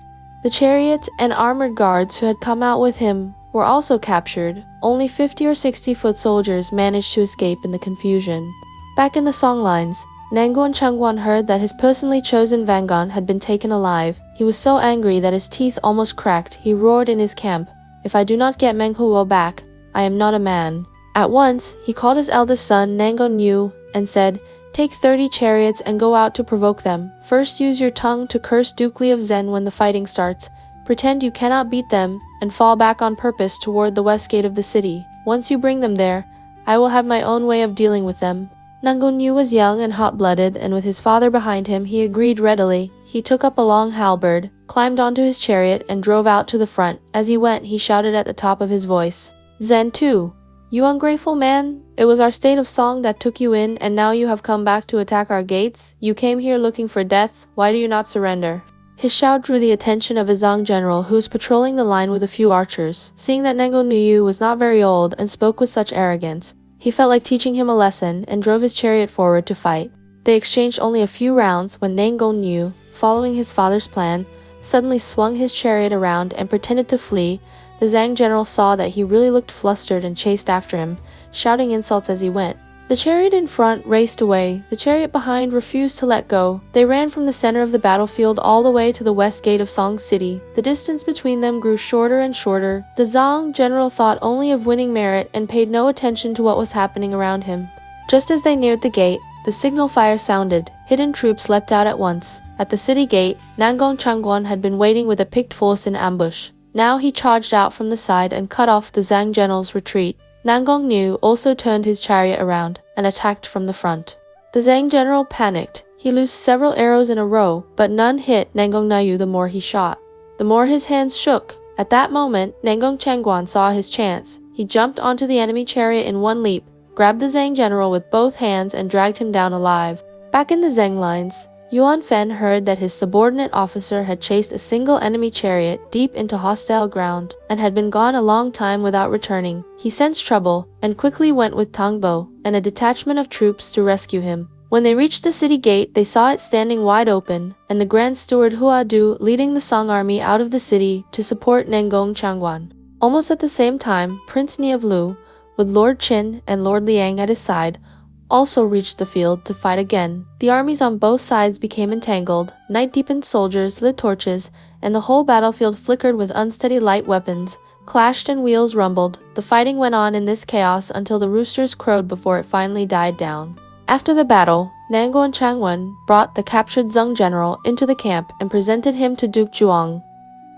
The chariot and armored guards who had come out with him were also captured. Only 50 or 60 foot soldiers managed to escape in the confusion. Back in the Song lines, Nanguan Chengguan heard that his personally chosen vanguard had been taken alive. He was so angry that his teeth almost cracked. He roared in his camp, "If I do not get Meng Huo back, I am not a man." At once, he called his eldest son Nangon Yu and said, "Take 30 chariots and go out to provoke them. First use your tongue to curse Duke Li of Zhen when the fighting starts. Pretend you cannot beat them, and fall back on purpose toward the west gate of the city. Once you bring them there, I will have my own way of dealing with them." Nangon Yu was young and hot-blooded, and with his father behind him, he agreed readily. He took up a long halberd, climbed onto his chariot, and drove out to the front. As he went, he shouted at the top of his voice, "Zhen too! You ungrateful man! It was our state of Song that took you in, and now you have come back to attack our gates? You came here looking for death. Why do you not surrender?" His shout drew the attention of a Zhang general who was patrolling the line with a few archers. Seeing that Nangon Yu was not very old and spoke with such arrogance, he felt like teaching him a lesson and drove his chariot forward to fight. They exchanged only a few rounds when Nangon Yu, following his father's plan, suddenly swung his chariot around and pretended to flee. The Zhang general saw that he really looked flustered and chased after him, shouting insults as he went. The chariot in front raced away. The chariot behind refused to let go. They ran from the center of the battlefield all the way to the west gate of Song City. The distance between them grew shorter and shorter. The Zhang general thought only of winning merit and paid no attention to what was happening around him. Just as they neared the gate, the signal fire sounded. Hidden troops leapt out at once. At the city gate, Nangon Changguan had been waiting with a picked force in ambush. Now he charged out from the side and cut off the Zhang general's retreat. Nangon Yu also turned his chariot around and attacked from the front. The Zhang general panicked. He loosed several arrows in a row, but none hit Nangon Yu. The more he shot, the more his hands shook. At that moment, Nangon Changguan saw his chance. He jumped onto the enemy chariot in one leap, grabbed the Zhang general with both hands, and dragged him down alive. Back in the Zheng lines, Yuan Fen heard that his subordinate officer had chased a single enemy chariot deep into hostile ground and had been gone a long time without returning. He sensed trouble and quickly went with Tang Bo and a detachment of troops to rescue him. When they reached the city gate, they saw it standing wide open, and the Grand Steward Hua Du leading the Song army out of the city to support Nangon Changguan. Almost at the same time, Prince Ni of Lu, with Lord Qin and Lord Liang at his side, also reached the field to fight again. The armies on both sides became entangled. Night-deepened soldiers lit torches, and the whole battlefield flickered with unsteady light weapons, clashed and wheels rumbled. The fighting went on in this chaos until the roosters crowed before it finally died down. After the battle, Nanguan Changwen brought the captured Zheng general into the camp and presented him to Duke Zhuang.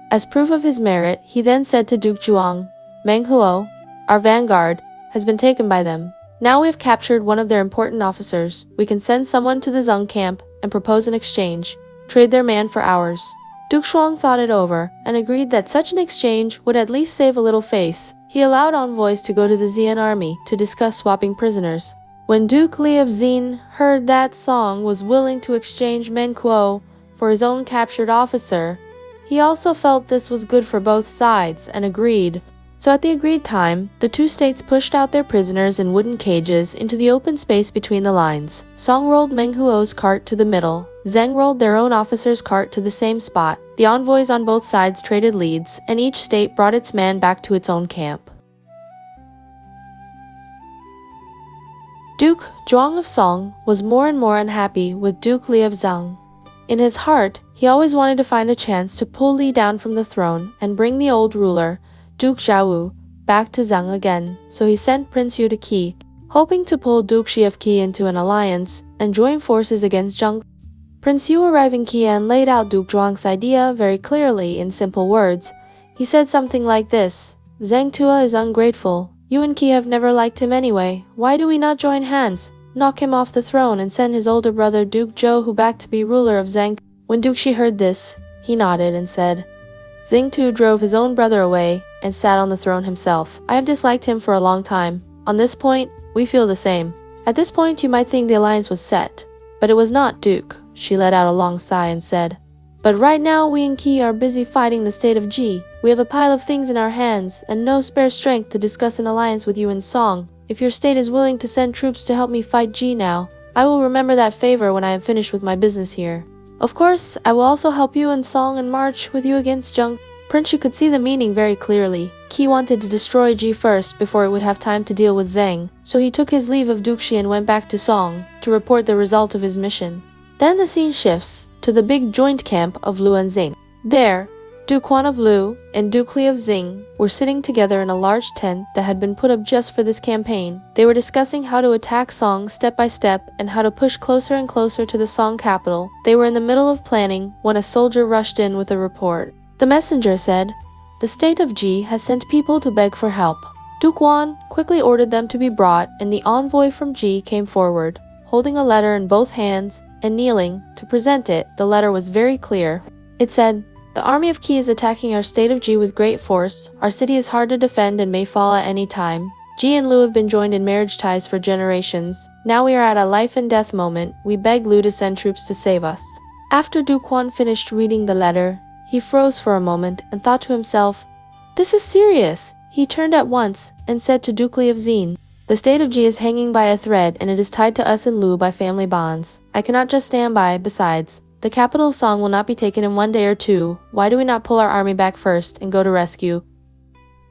As proof of his merit, he then said to Duke Zhuang, "Meng Huo, our vanguard, has been taken by them. Now we have captured one of their important officers. We can send someone to the Zheng camp and propose an exchange. Trade their man for ours." Duke Zhuang thought it over and agreed that such an exchange would at least save a little face. He allowed envoys to go to the Xian army to discuss swapping prisoners. When Duke Li of Xin heard that Song was willing to exchange Meng Huo for his own captured officer, he also felt this was good for both sides and agreed. So at the agreed time, the two states pushed out their prisoners in wooden cages into the open space between the lines. Song rolled Meng Huo's cart to the middle. Zheng rolled their own officer's cart to the same spot. The envoys on both sides traded leads, and each state brought its man back to its own camp. Duke Zhuang of Song was more and more unhappy with Duke Li of Zheng. In his heart, he always wanted to find a chance to pull Li down from the throne and bring the old ruler, Duke Zhou, back to Zheng again, so he sent Prince Yu to Qi, hoping to pull Duke Shi of Qi into an alliance and join forces against Zheng. Prince Yu arrived in Qian laid out Duke Zhuang's idea very clearly in simple words. He said something like this: Zheng Tua is ungrateful. You and Qi have never liked him anyway. Why do we not join hands, knock him off the throne, and send his older brother Duke Zhou back to be ruler of Zheng? When Duke Shi heard this, he nodded and said, Zheng Tu drove his own brother away and sat on the throne himself. I have disliked him for a long time. On this point, we feel the same. At this point, you might think the alliance was set, but it was not, Duke. She let out a long sigh and said, But right now we and Qi are busy fighting the state of Ji. We have a pile of things in our hands and no spare strength to discuss an alliance with you in Song. If your state is willing to send troops to help me fight Ji now, I will remember that favor when I am finished with my business here. Of course, I will also help you in Song and march with you against Zheng. Prince Yu could see the meaning very clearly. Qi wanted to destroy Ji first before it would have time to deal with Zheng, so he took his leave of Duke Shi and went back to Song to report the result of his mission. Then the scene shifts to the big joint camp of Lu and Zheng. There, Duke Quan of Lu and Duke Li of Zheng were sitting together in a large tent that had been put up just for this campaign. They were discussing how to attack Song step by step and how to push closer and closer to the Song capital. They were in the middle of planning when a soldier rushed in with a report. The messenger said, The state of Ji has sent people to beg for help. Duke Wan quickly ordered them to be brought, and the envoy from Ji came forward, holding a letter in both hands and kneeling to present it. The letter was very clear. It said, The army of Qi is attacking our state of Ji with great force. Our city is hard to defend and may fall at any time. Ji and Lu have been joined in marriage ties for generations. Now we are at a life and death moment. We beg Lu to send troops to save us. After Duke Wan finished reading the letter, he froze for a moment and thought to himself, This is serious. He turned at once and said to Duke Li of Zheng, The state of Ji is hanging by a thread and it is tied to us and Lu by family bonds. I cannot just stand by. Besides, the capital of Song will not be taken in 1 day or 2. Why do we not pull our army back first and go to rescue?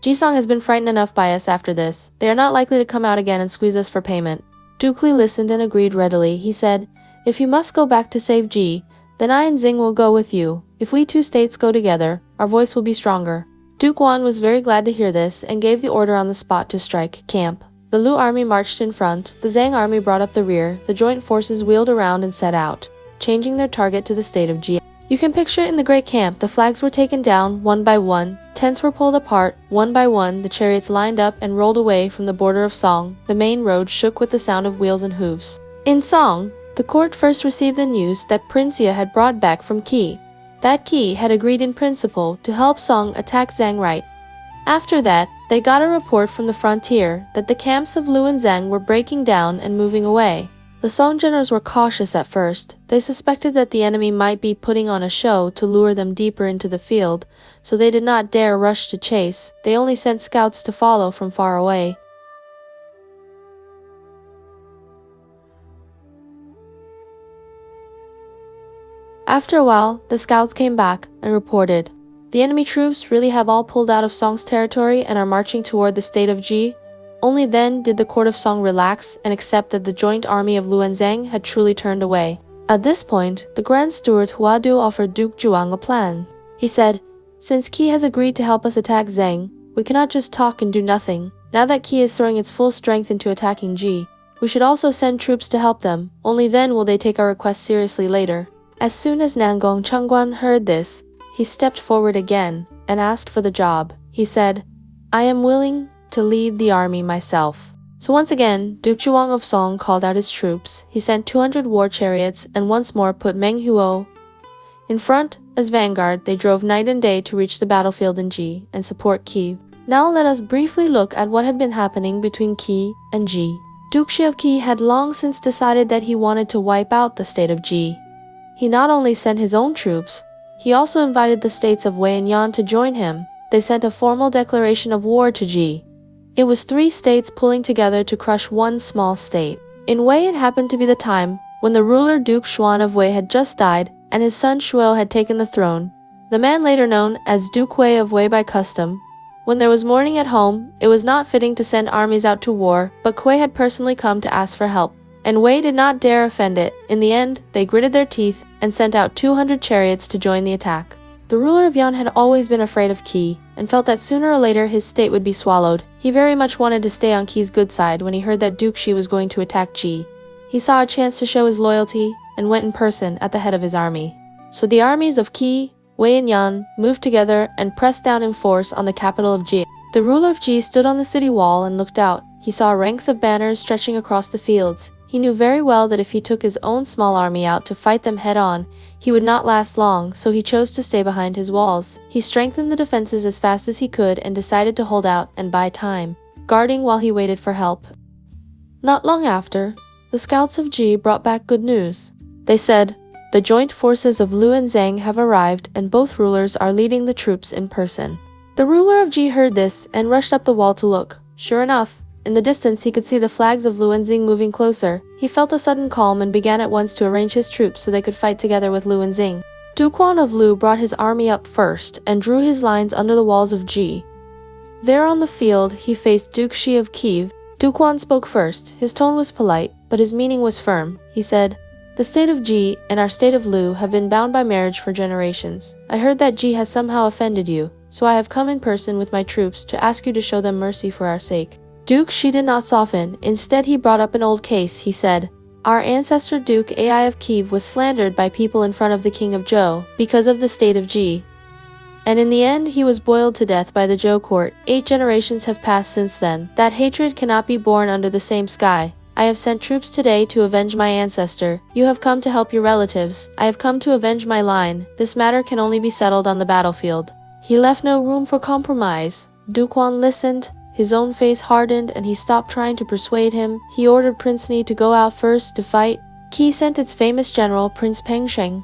Ji-song has been frightened enough by us after this. They are not likely to come out again and squeeze us for payment. Duke Li listened and agreed readily. He said, If you must go back to save Ji, then I and Zheng will go with you. If we two states go together, our voice will be stronger. Duke Wan was very glad to hear this and gave the order on the spot to strike camp. The Lu army marched in front, the Zheng army brought up the rear, the joint forces wheeled around and set out, changing their target to the state of Ji. You can picture it in the great camp. The flags were taken down one by one, tents were pulled apart one by one, the chariots lined up and rolled away from the border of Song. The main road shook with the sound of wheels and hooves. In Song, the court first received the news that Prince Ye had brought back from Qi. That Qi had agreed in principle to help Song attack Zhang right. After that, they got a report from the frontier that the camps of Lu and Zheng were breaking down and moving away. The Song generals were cautious at first. They suspected that the enemy might be putting on a show to lure them deeper into the field, so they did not dare rush to chase. They only sent scouts to follow from far away. After a while, the scouts came back and reported, The enemy troops really have all pulled out of Song's territory and are marching toward the state of Ji. Only then did the court of Song relax and accept that the joint army of Lu and Zheng had truly turned away. At this point, the Grand Steward Huadu offered Duke Zhuang a plan. He said, Since Qi has agreed to help us attack Zheng, we cannot just talk and do nothing. Now that Qi is throwing its full strength into attacking Ji, we should also send troops to help them. Only then will they take our request seriously later. As soon as Nangong Chengguan heard this, he stepped forward again and asked for the job. He said, I am willing to lead the army myself. So once again, Duke Zhuang of Song called out his troops. He sent 200 war chariots and once more put Meng Huo in front as vanguard. They drove night and day to reach the battlefield in Ji and support Qi. Now let us briefly look at what had been happening between Qi and Ji. Duke Shi of Qi had long since decided that he wanted to wipe out the state of Ji. He not only sent his own troops, he also invited the states of Wei and Yan to join him. They sent a formal declaration of war to Ji. It was 3 states pulling together to crush one small state. In Wei, it happened to be the time when the ruler Duke Xuan of Wei had just died and his son Shuo had taken the throne. the man later known as Duke Wei of Wei by custom. When there was mourning at home, it was not fitting to send armies out to war, but Kuei had personally come to ask for help, and Wei did not dare offend it. In the end, they gritted their teeth and sent out 200 chariots to join the attack. The ruler of Yan had always been afraid of Qi, and felt that sooner or later his state would be swallowed. He very much wanted to stay on Qi's good side when he heard that Duke Shi was going to attack Qi. He saw a chance to show his loyalty, and went in person at the head of his army. So the armies of Qi, Wei and Yan moved together and pressed down in force on the capital of Ji. The ruler of Ji stood on the city wall and looked out. He saw ranks of banners stretching across the fields. He knew very well that if he took his own small army out to fight them head-on, he would not last long, so he chose to stay behind his walls. He strengthened the defenses as fast as he could and decided to hold out and buy time, guarding while he waited for help. Not long after, the scouts of Ji brought back good news. They said, "The joint forces of Lu and Zheng have arrived, and both rulers are leading the troops in person." The ruler of Ji heard this and rushed up the wall to look. Sure enough, in the distance he could see the flags of Lu and Zheng moving closer. He felt a sudden calm and began at once to arrange his troops so they could fight together with Lu and Zheng. Duke Zhuang of Lu brought his army up first and drew his lines under the walls of Ji. There on the field, he faced Duke Shi of Kiev. Duke Zhuang spoke first. His tone was polite, but his meaning was firm. He said, "The state of Ji and our state of Lu have been bound by marriage for generations. I heard that Ji has somehow offended you, so I have come in person with my troops to ask you to show them mercy for our sake." Duke Shi did not soften. Instead, he brought up an old case. He said, "Our ancestor Duke Ai of Kiev was slandered by people in front of the king of Zhou because of the state of Ji. And in the end, he was boiled to death by the Zhou court. 8 generations have passed since then. That hatred cannot be borne under the same sky. I have sent troops today to avenge my ancestor. You have come to help your relatives. I have come to avenge my line. This matter can only be settled on the battlefield." He left no room for compromise. Duke Zhuang listened. His own face hardened and he stopped trying to persuade him. He ordered Prince Ni to go out first to fight. Qi sent its famous general, Prince Pengsheng.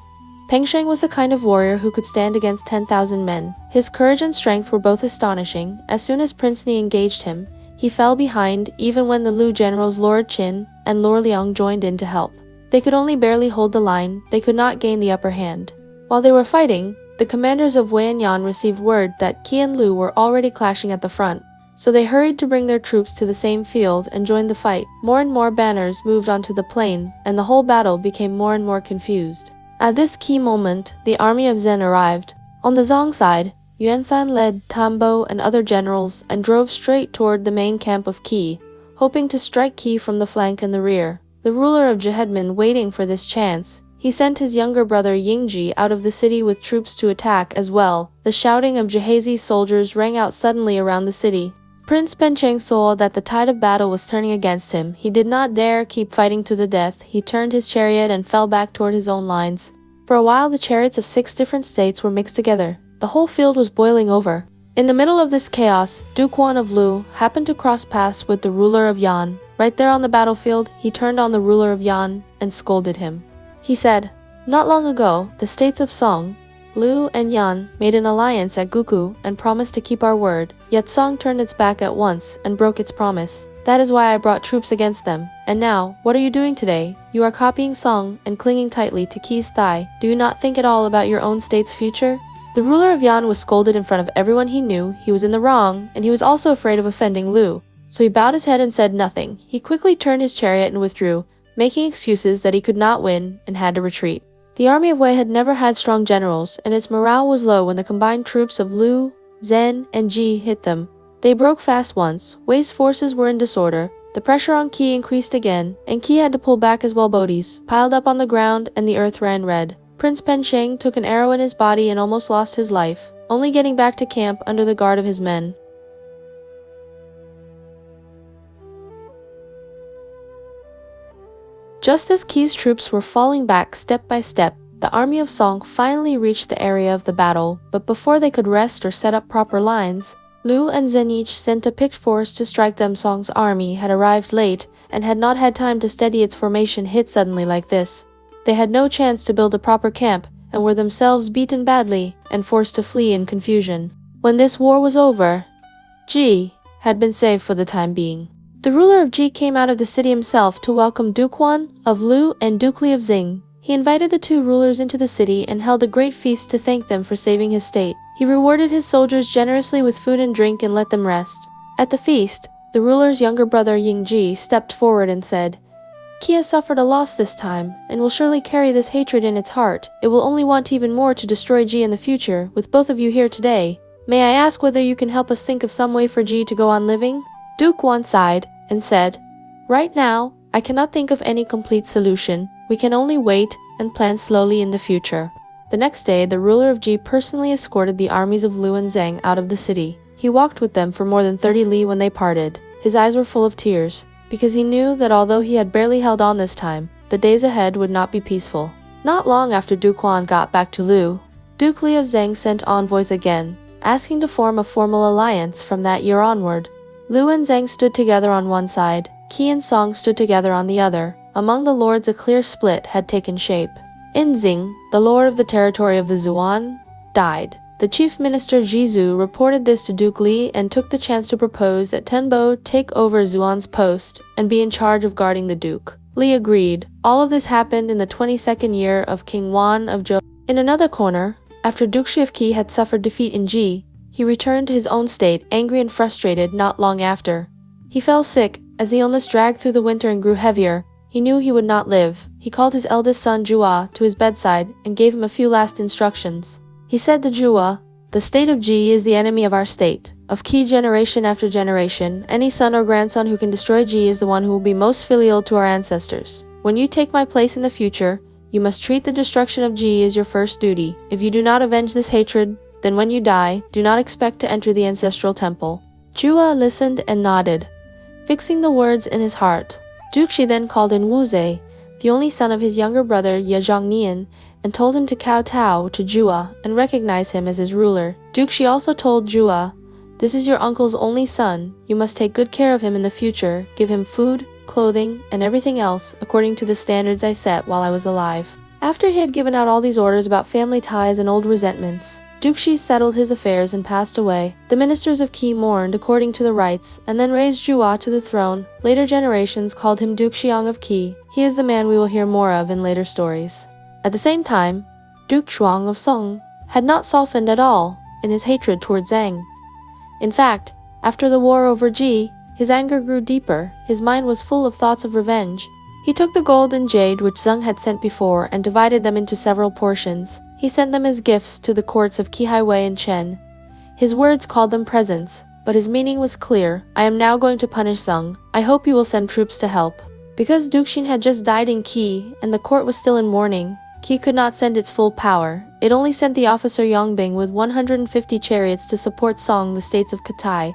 Pengsheng was a kind of warrior who could stand against 10,000 men. His courage and strength were both astonishing. As soon as Prince Ni engaged him, he fell behind even when the Lu generals Lord Qin and Lord Liang joined in to help. They could only barely hold the line. They could not gain the upper hand. While they were fighting, the commanders of Wei and Yan received word that Qi and Lu were already clashing at the front. So they hurried to bring their troops to the same field and joined the fight. More and more banners moved onto the plain, and the whole battle became more and more confused. At this key moment, the army of Zheng arrived. On the Zhong side, Yuanfan led Tambo and other generals and drove straight toward the main camp of Qi, hoping to strike Qi from the flank and the rear. The ruler of Zhe had been waiting for this chance. He sent his younger brother Yingji out of the city with troops to attack as well. The shouting of Gehazi's soldiers rang out suddenly around the city. Prince Pengsheng saw that the tide of battle was turning against him. He did not dare keep fighting to the death. He turned his chariot and fell back toward his own lines. For a while, the chariots of 6 different states were mixed together. The whole field was boiling over. In the middle of this chaos, Duke Zhuang of Lu happened to cross paths with the ruler of Yan. Right there on the battlefield, he turned on the ruler of Yan and scolded him. He said, "Not long ago, the states of Song, Lu and Yan made an alliance at Guku and promised to keep our word. Yet Song turned its back at once and broke its promise. That is why I brought troops against them. And now, what are you doing today? You are copying Song and clinging tightly to Qi's thigh. Do you not think at all about your own state's future?" The ruler of Yan was scolded in front of everyone. He knew he was in the wrong, and he was also afraid of offending Lu. So he bowed his head and said nothing. He quickly turned his chariot and withdrew, making excuses that he could not win and had to retreat. The army of Wei had never had strong generals, and its morale was low when the combined troops of Lu, Zhen, and Ji hit them. They broke fast once. Wei's forces were in disorder. The pressure on Qi increased again, and Qi had to pull back as well. Bodies piled up on the ground and the earth ran red. Prince Pengsheng took an arrow in his body and almost lost his life, only getting back to camp under the guard of his men. Just as Qi's troops were falling back step by step, the army of Song finally reached the area of the battle, but before they could rest or set up proper lines, Lu and Zhen each sent a picked force to strike them. Song's army had arrived late and had not had time to steady its formation. Hit suddenly like this, they had no chance to build a proper camp and were themselves beaten badly and forced to flee in confusion. When this war was over, Ji had been saved for the time being. The ruler of Ji came out of the city himself to welcome Duke Zhuang of Lu and Duke Li of Zheng. He invited the two rulers into the city and held a great feast to thank them for saving his state. He rewarded his soldiers generously with food and drink and let them rest. At the feast, the ruler's younger brother Yingji stepped forward and said, "Qi has suffered a loss this time, and will surely carry this hatred in its heart. It will only want even more to destroy Ji in the future. With both of you here today, may I ask whether you can help us think of some way for Ji to go on living?" Duke Wan sighed and said, "Right now, I cannot think of any complete solution. We can only wait and plan slowly in the future." The next day, the ruler of Ji personally escorted the armies of Lu and Zheng out of the city. He walked with them for more than 30 li when they parted. His eyes were full of tears, because he knew that although he had barely held on this time, the days ahead would not be peaceful. Not long after Duke Wan got back to Lu, Duke Li of Zheng sent envoys again, asking to form a formal alliance from that year onward. Lu and Zheng stood together on one side, Qi and Song stood together on the other. Among the lords a clear split had taken shape. Zheng, the lord of the territory of the Zhuan, died. The chief minister Zhou reported this to Duke Li and took the chance to propose that Tenbo take over Zhuan's post and be in charge of guarding the duke. Li agreed. All of this happened in the 22nd year of King Wan of Zhou. In another corner, after Duke Shi of Qi had suffered defeat in Ji, he returned to his own state, angry and frustrated. Not long after, he fell sick. As the illness dragged through the winter and grew heavier, he knew he would not live. He called his eldest son Zhou to his bedside and gave him a few last instructions. He said to Zhou, "The state of Ji is the enemy of our state, of Qi generation after generation. Any son or grandson who can destroy Ji is the one who will be most filial to our ancestors. When you take my place in the future, you must treat the destruction of Ji as your first duty. If you do not avenge this hatred, then when you die, do not expect to enter the ancestral temple." Zhou listened and nodded, fixing the words in his heart. Duke Shi then called in Wu Zhe, the only son of his younger brother Ye Zhongnian, and told him to kowtow to Zhou and recognize him as his ruler. Duke Shi also told Zhou, "This is your uncle's only son. You must take good care of him in the future, give him food, clothing, and everything else according to the standards I set while I was alive." After he had given out all these orders about family ties and old resentments, Duke Shi settled his affairs and passed away. The ministers of Qi mourned according to the rites and then raised Zhou to the throne. Later generations called him Duke Zhuang of Qi. He is the man we will hear more of in later stories. At the same time, Duke Zhuang of Song had not softened at all in his hatred toward Zheng. In fact, after the war over Ji, his anger grew deeper. His mind was full of thoughts of revenge. He took the gold and jade which Zheng had sent before and divided them into several portions. He sent them as gifts to the courts of Qihaiwei and Chen. His words called them presents, but his meaning was clear. "I am now going to punish Zheng. I hope you will send troops to help." Because Duke Xin had just died in Qi and the court was still in mourning, Qi could not send its full power. It only sent the officer Yongbing with 150 chariots to support Song, the states of Katai.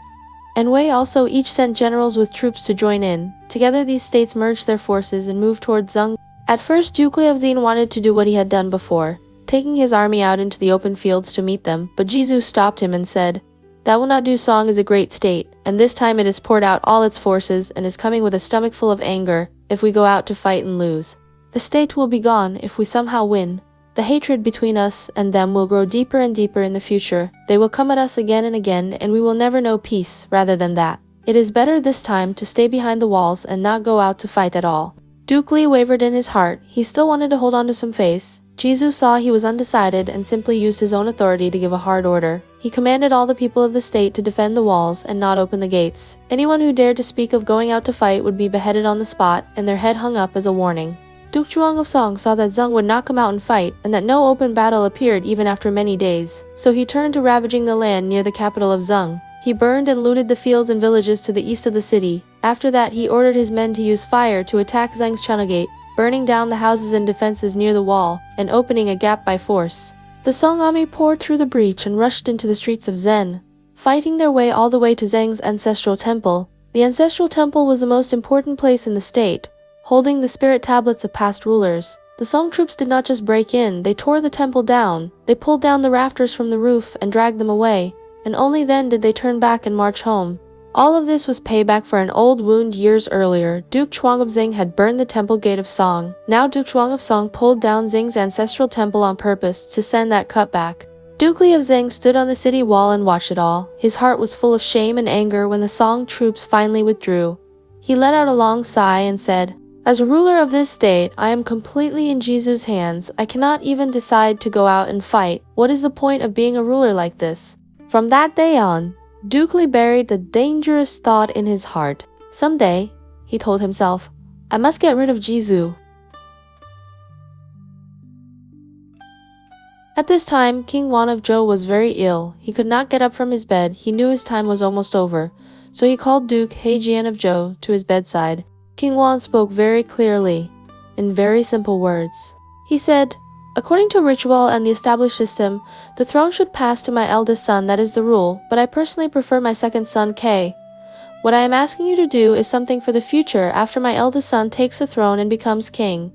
And Wei also each sent generals with troops to join in. Together these states merged their forces and moved toward Zheng. At first Duke Li of Xin wanted to do what he had done before, taking his army out into the open fields to meet them, but Zhou stopped him and said, "That will not do. Song is a great state, and this time it has poured out all its forces and is coming with a stomach full of anger. If we go out to fight and lose, the state will be gone. If we somehow win, the hatred between us and them will grow deeper and deeper in the future. They will come at us again and again, and we will never know peace. Rather than that, it is better this time to stay behind the walls and not go out to fight at all." Duke Li wavered in his heart. He still wanted to hold on to some face. Zhou saw he was undecided and simply used his own authority to give a hard order. He commanded all the people of the state to defend the walls and not open the gates. Anyone who dared to speak of going out to fight would be beheaded on the spot and their head hung up as a warning. Duke Zhuang of Song saw that Zheng would not come out and fight and that no open battle appeared even after many days. So he turned to ravaging the land near the capital of Zheng. He burned and looted the fields and villages to the east of the city. After that, he ordered his men to use fire to attack Zheng's channel gate, burning down the houses and defenses near the wall, and opening a gap by force. The Song army poured through the breach and rushed into the streets of Zhen, fighting their way all the way to Zheng's ancestral temple. The ancestral temple was the most important place in the state, holding the spirit tablets of past rulers. The Song troops did not just break in, they tore the temple down. They pulled down the rafters from the roof and dragged them away, and only then did they turn back and march home. All of this was payback for an old wound years earlier. Duke Zhuang of Zheng had burned the temple gate of Song. Now Duke Zhuang of Song pulled down Zheng's ancestral temple on purpose to send that cut back. Duke Li of Zheng stood on the city wall and watched it all. His heart was full of shame and anger when the Song troops finally withdrew. He let out a long sigh and said, As ruler of this state, I am completely in Zhu's hands. I cannot even decide to go out and fight. What is the point of being a ruler like this? From that day on, Duke buried the dangerous thought in his heart. Someday, he told himself, I must get rid of Zhu. At this time, King Wan of Zhou was very ill. He could not get up from his bed. He knew his time was almost over. So he called Duke Zhuang of Zhou to his bedside. King Wan spoke very clearly, in very simple words. He said, according to ritual and the established system, the throne should pass to my eldest son, that is the rule, but I personally prefer my second son, K. What I am asking you to do is something for the future after my eldest son takes the throne and becomes king.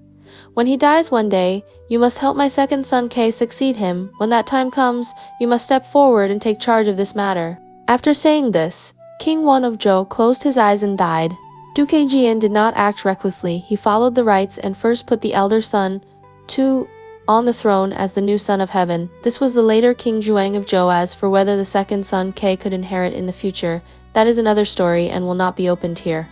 When he dies one day, you must help my second son K succeed him. When that time comes, you must step forward and take charge of this matter. After saying this, King Wan of Zhou closed his eyes and died. Duke Zhuang did not act recklessly. He followed the rites and first put the elder son, Tu, on the throne as the new son of heaven. This was the later King Zhuang of Zhou. As for whether the second son K could inherit in the future, that is another story and will not be opened here.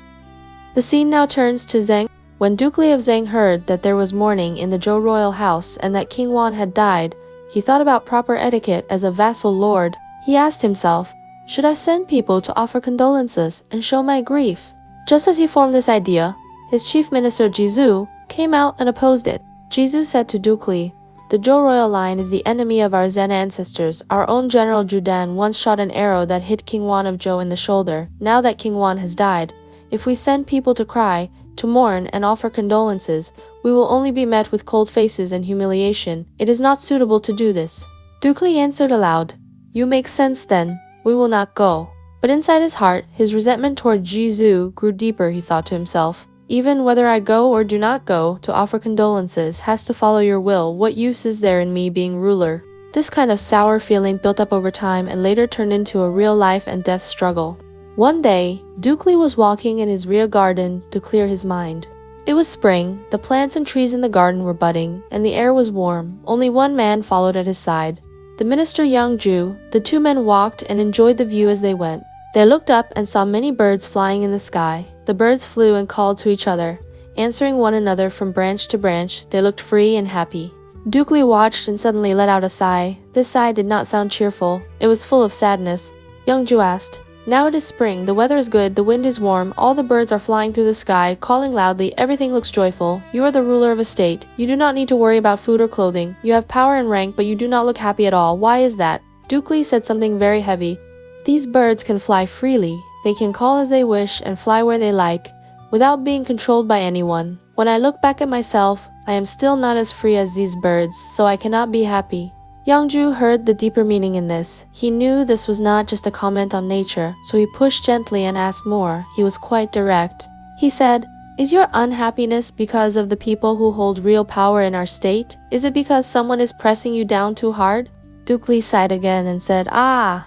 The scene now turns to Zheng. When Duke of Zheng heard that there was mourning in the Zhou royal house and that King Wan had died, he thought about proper etiquette as a vassal lord. He asked himself, should I send people to offer condolences and show my grief? Just as he formed this idea, his chief minister Zhou came out and opposed it. Zhou said to Duke Li, the Zhou royal line is the enemy of our Zhen ancestors. Our own general Zhu Dan once shot an arrow that hit King Wan of Zhou in the shoulder. Now that King Wan has died, if we send people to cry, to mourn and offer condolences, we will only be met with cold faces and humiliation. It is not suitable to do this. Duke Li answered aloud, you make sense then, we will not go. But inside his heart, his resentment toward Zhu grew deeper. He thought to himself, even whether I go or do not go to offer condolences has to follow your will. What use is there in me being ruler? This kind of sour feeling built up over time and later turned into a real life and death struggle. One day, Duke Li was walking in his rear garden to clear his mind. It was spring, the plants and trees in the garden were budding, and the air was warm. Only one man followed at his side, the minister Yang Zhu. The two men walked and enjoyed the view as they went. They looked up and saw many birds flying in the sky. The birds flew and called to each other, answering one another from branch to branch. They looked free and happy. Duke Li watched and suddenly let out a sigh. This sigh did not sound cheerful. It was full of sadness. Yang Zhu asked, now it is spring, the weather is good, the wind is warm, all the birds are flying through the sky, calling loudly, everything looks joyful. You are the ruler of a state. You do not need to worry about food or clothing. You have power and rank, but you do not look happy at all. Why is that? Duke Li said something very heavy. These birds can fly freely. They can call as they wish and fly where they like, without being controlled by anyone. When I look back at myself, I am still not as free as these birds, so I cannot be happy. Yang Zhu heard the deeper meaning in this. He knew this was not just a comment on nature, so he pushed gently and asked more. He was quite direct. He said, is your unhappiness because of the people who hold real power in our state? Is it because someone is pressing you down too hard? Duke Li sighed again and said, ah.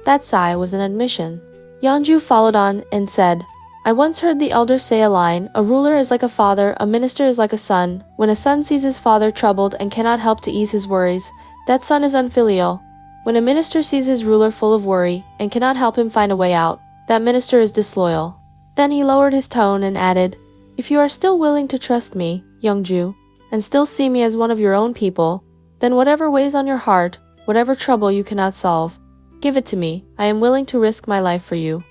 That sigh was an admission. Yang Zhu followed on and said, I once heard the elders say a line, a ruler is like a father, a minister is like a son. When a son sees his father troubled and cannot help to ease his worries, that son is unfilial. When a minister sees his ruler full of worry and cannot help him find a way out, that minister is disloyal. Then he lowered his tone and added, if you are still willing to trust me, Yang Zhu, and still see me as one of your own people, then whatever weighs on your heart, whatever trouble you cannot solve, give it to me. I am willing to risk my life for you.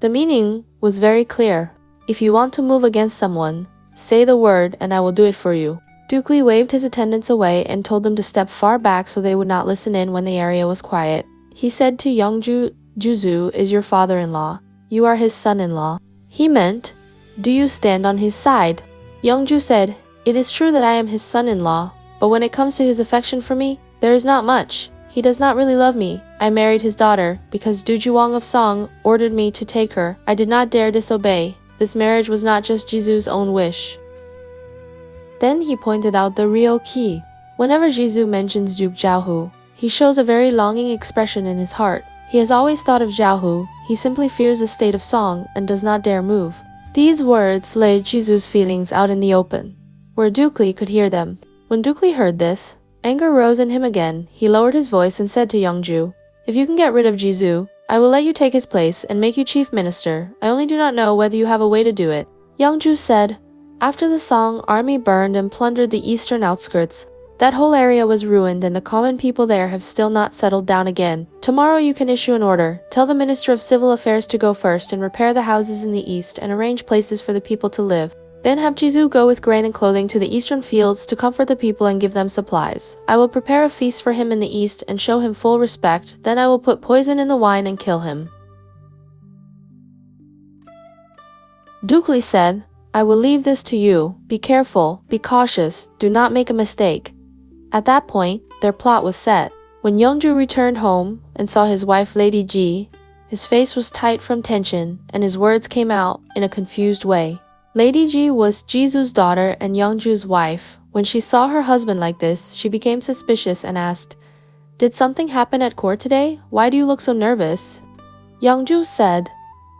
The meaning was very clear. If you want to move against someone, say the word and I will do it for you. Duke Li waved his attendants away and told them to step far back so they would not listen in when the area was quiet. He said to Yang Zhu, Zhu is your father-in-law. You are his son-in-law. He meant, do you stand on his side? Yang Zhu said, it is true that I am his son-in-law, but when it comes to his affection for me, there is not much. He does not really love me. I married his daughter because Duke Zhuang of Song ordered me to take her. I did not dare disobey. This marriage was not just Zhu's own wish. Then he pointed out the real key. Whenever Zhu mentions Duke Zhou, he shows a very longing expression in his heart. He has always thought of Zhou. He simply fears the state of Song and does not dare move. These words laid Zhu's feelings out in the open, where Duke Li could hear them. When Duke Li heard this, anger rose in him again. He lowered his voice and said to Yang Zhu, if you can get rid of Zhu, I will let you take his place and make you chief minister. I only do not know whether you have a way to do it. Yang Zhu said. After the Song army burned and plundered the eastern outskirts, that whole area was ruined and the common people there have still not settled down again. Tomorrow you can issue an order. Tell the Minister of Civil Affairs to go first and repair the houses in the east and arrange places for the people to live. Then have Zhou go with grain and clothing to the eastern fields to comfort the people and give them supplies. I will prepare a feast for him in the east and show him full respect. Then I will put poison in the wine and kill him. Duke said, I will leave this to you. Be careful, be cautious, do not make a mistake. At that point, their plot was set. When Yangzhu returned home and saw his wife Lady Ji, his face was tight from tension and his words came out in a confused way. Lady Ji was Jizhu's daughter and Yangzhu's wife. When she saw her husband like this, she became suspicious and asked, Did something happen at court today? Why do you look so nervous? Yangzhu said,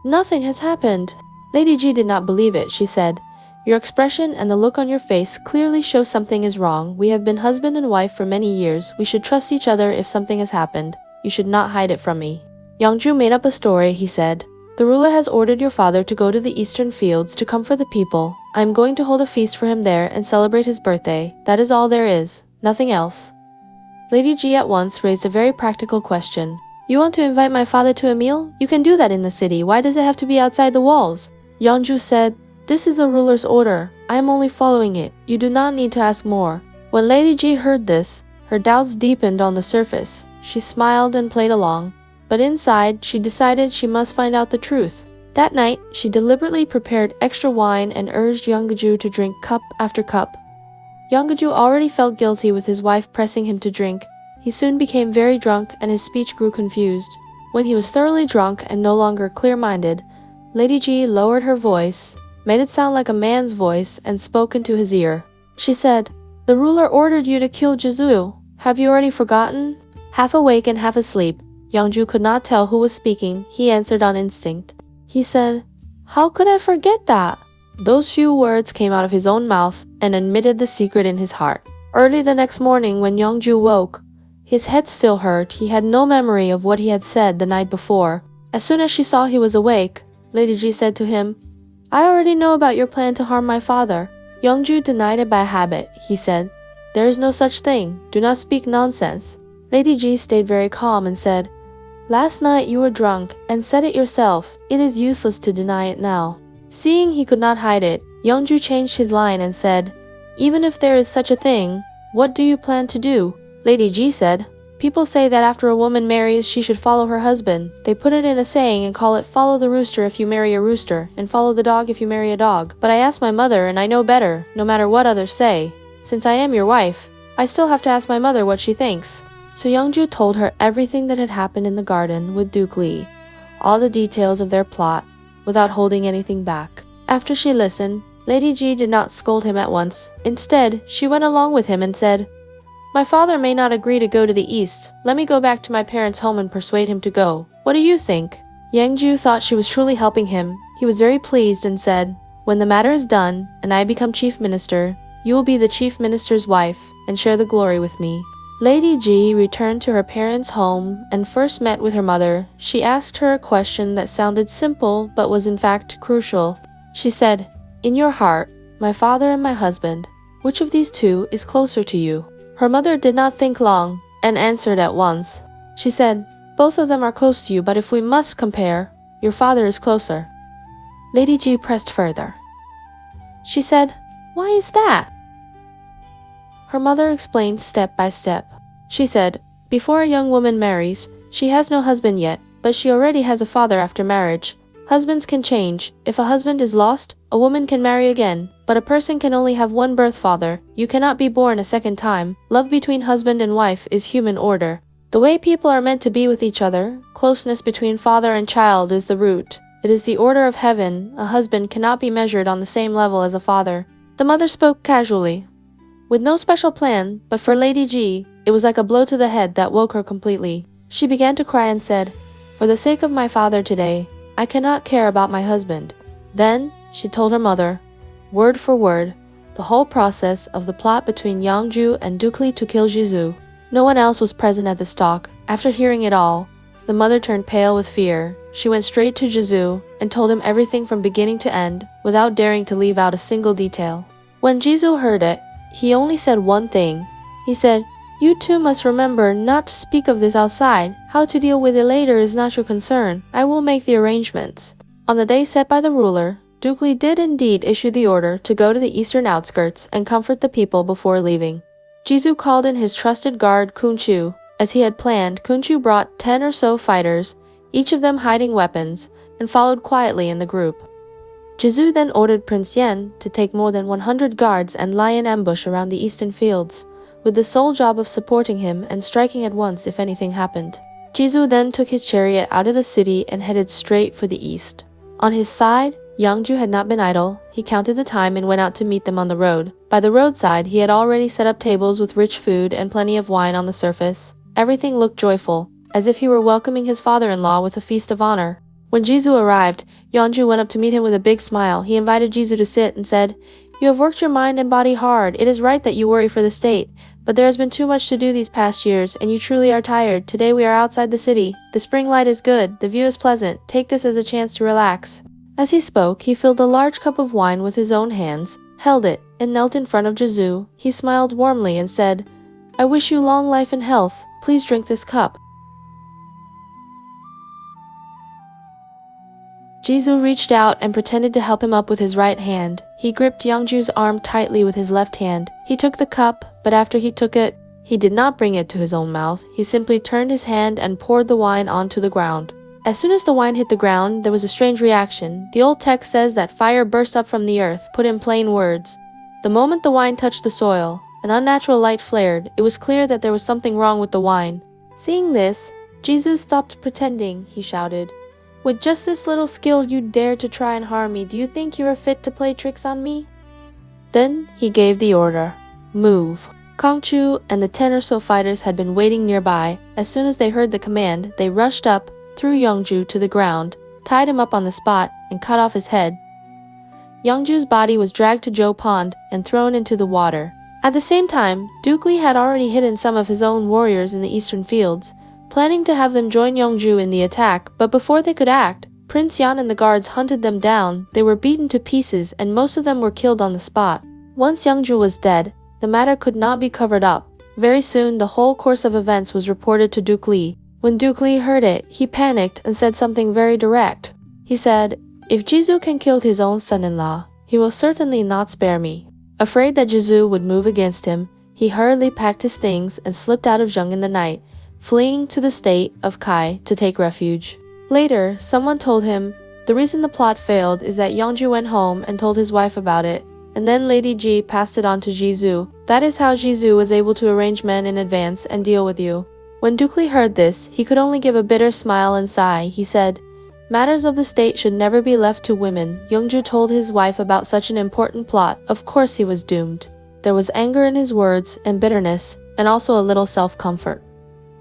Nothing has happened. Lady Ji did not believe it. She said, Your expression and the look on your face clearly show something is wrong. We have been husband and wife for many years. We should trust each other. If something has happened, you should not hide it from me. Yangzhu made up a story. He said, The ruler has ordered your father to go to the eastern fields to comfort the people. I am going to hold a feast for him there and celebrate his birthday. That is all there is. Nothing else. Lady Ji at once raised a very practical question. You want to invite my father to a meal? You can do that in the city. Why does it have to be outside the walls? Yangzhu said, This is the ruler's order. I am only following it. You do not need to ask more. When Lady Ji heard this, her doubts deepened on the surface. She smiled and played along, but inside, she decided she must find out the truth. That night, she deliberately prepared extra wine and urged Yangzhu to drink cup after cup. Yangzhu already felt guilty with his wife pressing him to drink. He soon became very drunk and his speech grew confused. When he was thoroughly drunk and no longer clear-minded, Lady Ji lowered her voice, made it sound like a man's voice, and spoke into his ear. She said, The ruler ordered you to kill Zhou. Have you already forgotten? Half awake and half asleep, Yangzhu could not tell who was speaking. He answered on instinct. He said, How could I forget that? Those few words came out of his own mouth and admitted the secret in his heart. Early the next morning when Yangzhu woke, his head still hurt. He had no memory of what he had said the night before. As soon as she saw he was awake, Lady Ji said to him, I already know about your plan to harm my father. Yangzhu denied it by habit. He said, There is no such thing. Do not speak nonsense. Lady Ji stayed very calm and said, Last night you were drunk and said it yourself. It is useless to deny it now. Seeing he could not hide it, Yangzhu changed his line and said, Even if there is such a thing, what do you plan to do? Lady Ji said, People say that after a woman marries, she should follow her husband. They put it in a saying and call it follow the rooster if you marry a rooster, and follow the dog if you marry a dog. But I asked my mother and I know better, no matter what others say. Since I am your wife, I still have to ask my mother what she thinks. So Yangzhu told her everything that had happened in the garden with Duke Li, all the details of their plot, without holding anything back. After she listened, Lady Ji did not scold him at once. Instead, she went along with him and said, My father may not agree to go to the east. Let me go back to my parents' home and persuade him to go. What do you think? Yangzhu thought she was truly helping him. He was very pleased and said, When the matter is done, and I become chief minister, you will be the chief minister's wife, and share the glory with me. Lady Ji returned to her parents' home and first met with her mother. She asked her a question that sounded simple, but was in fact crucial. She said, In your heart, my father and my husband, which of these two is closer to you? Her mother did not think long, and answered at once. She said, Both of them are close to you, but if we must compare, your father is closer. Lady Ji pressed further. She said, Why is that? Her mother explained step by step. She said, Before a young woman marries, she has no husband yet, but she already has a father after marriage. Husbands can change. If a husband is lost, a woman can marry again, but a person can only have one birth father. You cannot be born a second time. Love between husband and wife is human order. The way people are meant to be with each other, closeness between father and child is the root. It is the order of heaven. A husband cannot be measured on the same level as a father. The mother spoke casually, with no special plan, but for Lady Ji, it was like a blow to the head that woke her completely. She began to cry and said, For the sake of my father today, I cannot care about my husband. Then, she told her mother, word for word, the whole process of the plot between Yangzhu and Duke Li to kill Zhou. No one else was present at this talk. After hearing it all, the mother turned pale with fear. She went straight to Zhou and told him everything from beginning to end, without daring to leave out a single detail. When Zhou heard it, he only said one thing. He said, "You two must remember not to speak of this outside. How to deal with it later is not your concern. I will make the arrangements." On the day set by the ruler, Duke Li did indeed issue the order to go to the eastern outskirts and comfort the people before leaving. Zhou called in his trusted guard Kun Chu. As he had planned, Kun Chu brought 10 or so fighters, each of them hiding weapons, and followed quietly in the group. Zhou then ordered Prince Yan to take more than 100 guards and lie in ambush around the eastern fields, with the sole job of supporting him and striking at once if anything happened. Zhou then took his chariot out of the city and headed straight for the east. On his side, Yangju had not been idle. He counted the time and went out to meet them on the road. By the roadside, he had already set up tables with rich food and plenty of wine on the surface. Everything looked joyful, as if he were welcoming his father-in-law with a feast of honor. When Zhou arrived, Yangju went up to meet him with a big smile. He invited Zhou to sit and said, "You have worked your mind and body hard. It is right that you worry for the state. But there has been too much to do these past years, and you truly are tired. Today we are outside the city. The spring light is good. The view is pleasant. Take this as a chance to relax." As he spoke, he filled a large cup of wine with his own hands, held it, and knelt in front of Zhou. He smiled warmly and said, "I wish you long life and health. Please drink this cup." Zhou reached out and pretended to help him up with his right hand. He gripped Yangju's arm tightly with his left hand. He took the cup, but after he took it, he did not bring it to his own mouth. He simply turned his hand and poured the wine onto the ground. As soon as the wine hit the ground, there was a strange reaction. The old text says that fire burst up from the earth, put in plain words. The moment the wine touched the soil, an unnatural light flared. It was clear that there was something wrong with the wine. Seeing this, Zhou stopped pretending. He shouted, "With just this little skill you dare to try and harm me. Do you think you are fit to play tricks on me?" Then he gave the order, "Move." Kong Chu and the 10 or so fighters had been waiting nearby. As soon as they heard the command, they rushed up, threw Yangju to the ground, tied him up on the spot, and cut off his head. Yangju's body was dragged to Zhou Pond and thrown into the water. At the same time, Duke Li had already hidden some of his own warriors in the eastern fields, planning to have them join Yangju in the attack, but before they could act, Prince Yan and the guards hunted them down. They were beaten to pieces, and most of them were killed on the spot. Once Yangju was dead, the matter could not be covered up. Very soon, the whole course of events was reported to Duke Li. When Duke Li heard it, he panicked and said something very direct. He said, "If Zhou can kill his own son-in-law, he will certainly not spare me." Afraid that Zhou would move against him, he hurriedly packed his things and slipped out of Zheng in the night, fleeing to the state of Kai to take refuge. Later, someone told him, the reason the plot failed is that Yangju went home and told his wife about it, and then Lady Ji passed it on to Zhou. That is how Zhou was able to arrange men in advance and deal with you. When Duke Li heard this, he could only give a bitter smile and sigh. He said, "Matters of the state should never be left to women." Yangju told his wife about such an important plot. Of course he was doomed. There was anger in his words and bitterness, and also a little self-comfort.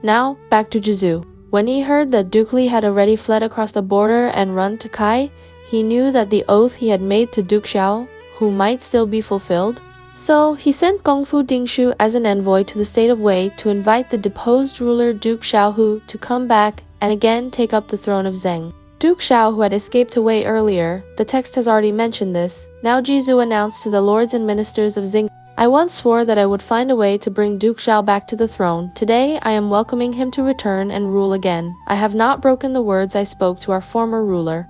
Now, back to Zhou. When he heard that Duke Li had already fled across the border and run to Kai, he knew that the oath he had made to Duke Xiao, who might still be fulfilled. So, he sent Gongfu Dingshu as an envoy to the state of Wei to invite the deposed ruler Duke Xiaohu to come back and again take up the throne of Zheng. Duke Xiao, who had escaped to Wei earlier, the text has already mentioned this. Now Zhou announced to the lords and ministers of Zheng, "I once swore that I would find a way to bring Duke Xiao back to the throne. Today, I am welcoming him to return and rule again. I have not broken the words I spoke to our former ruler."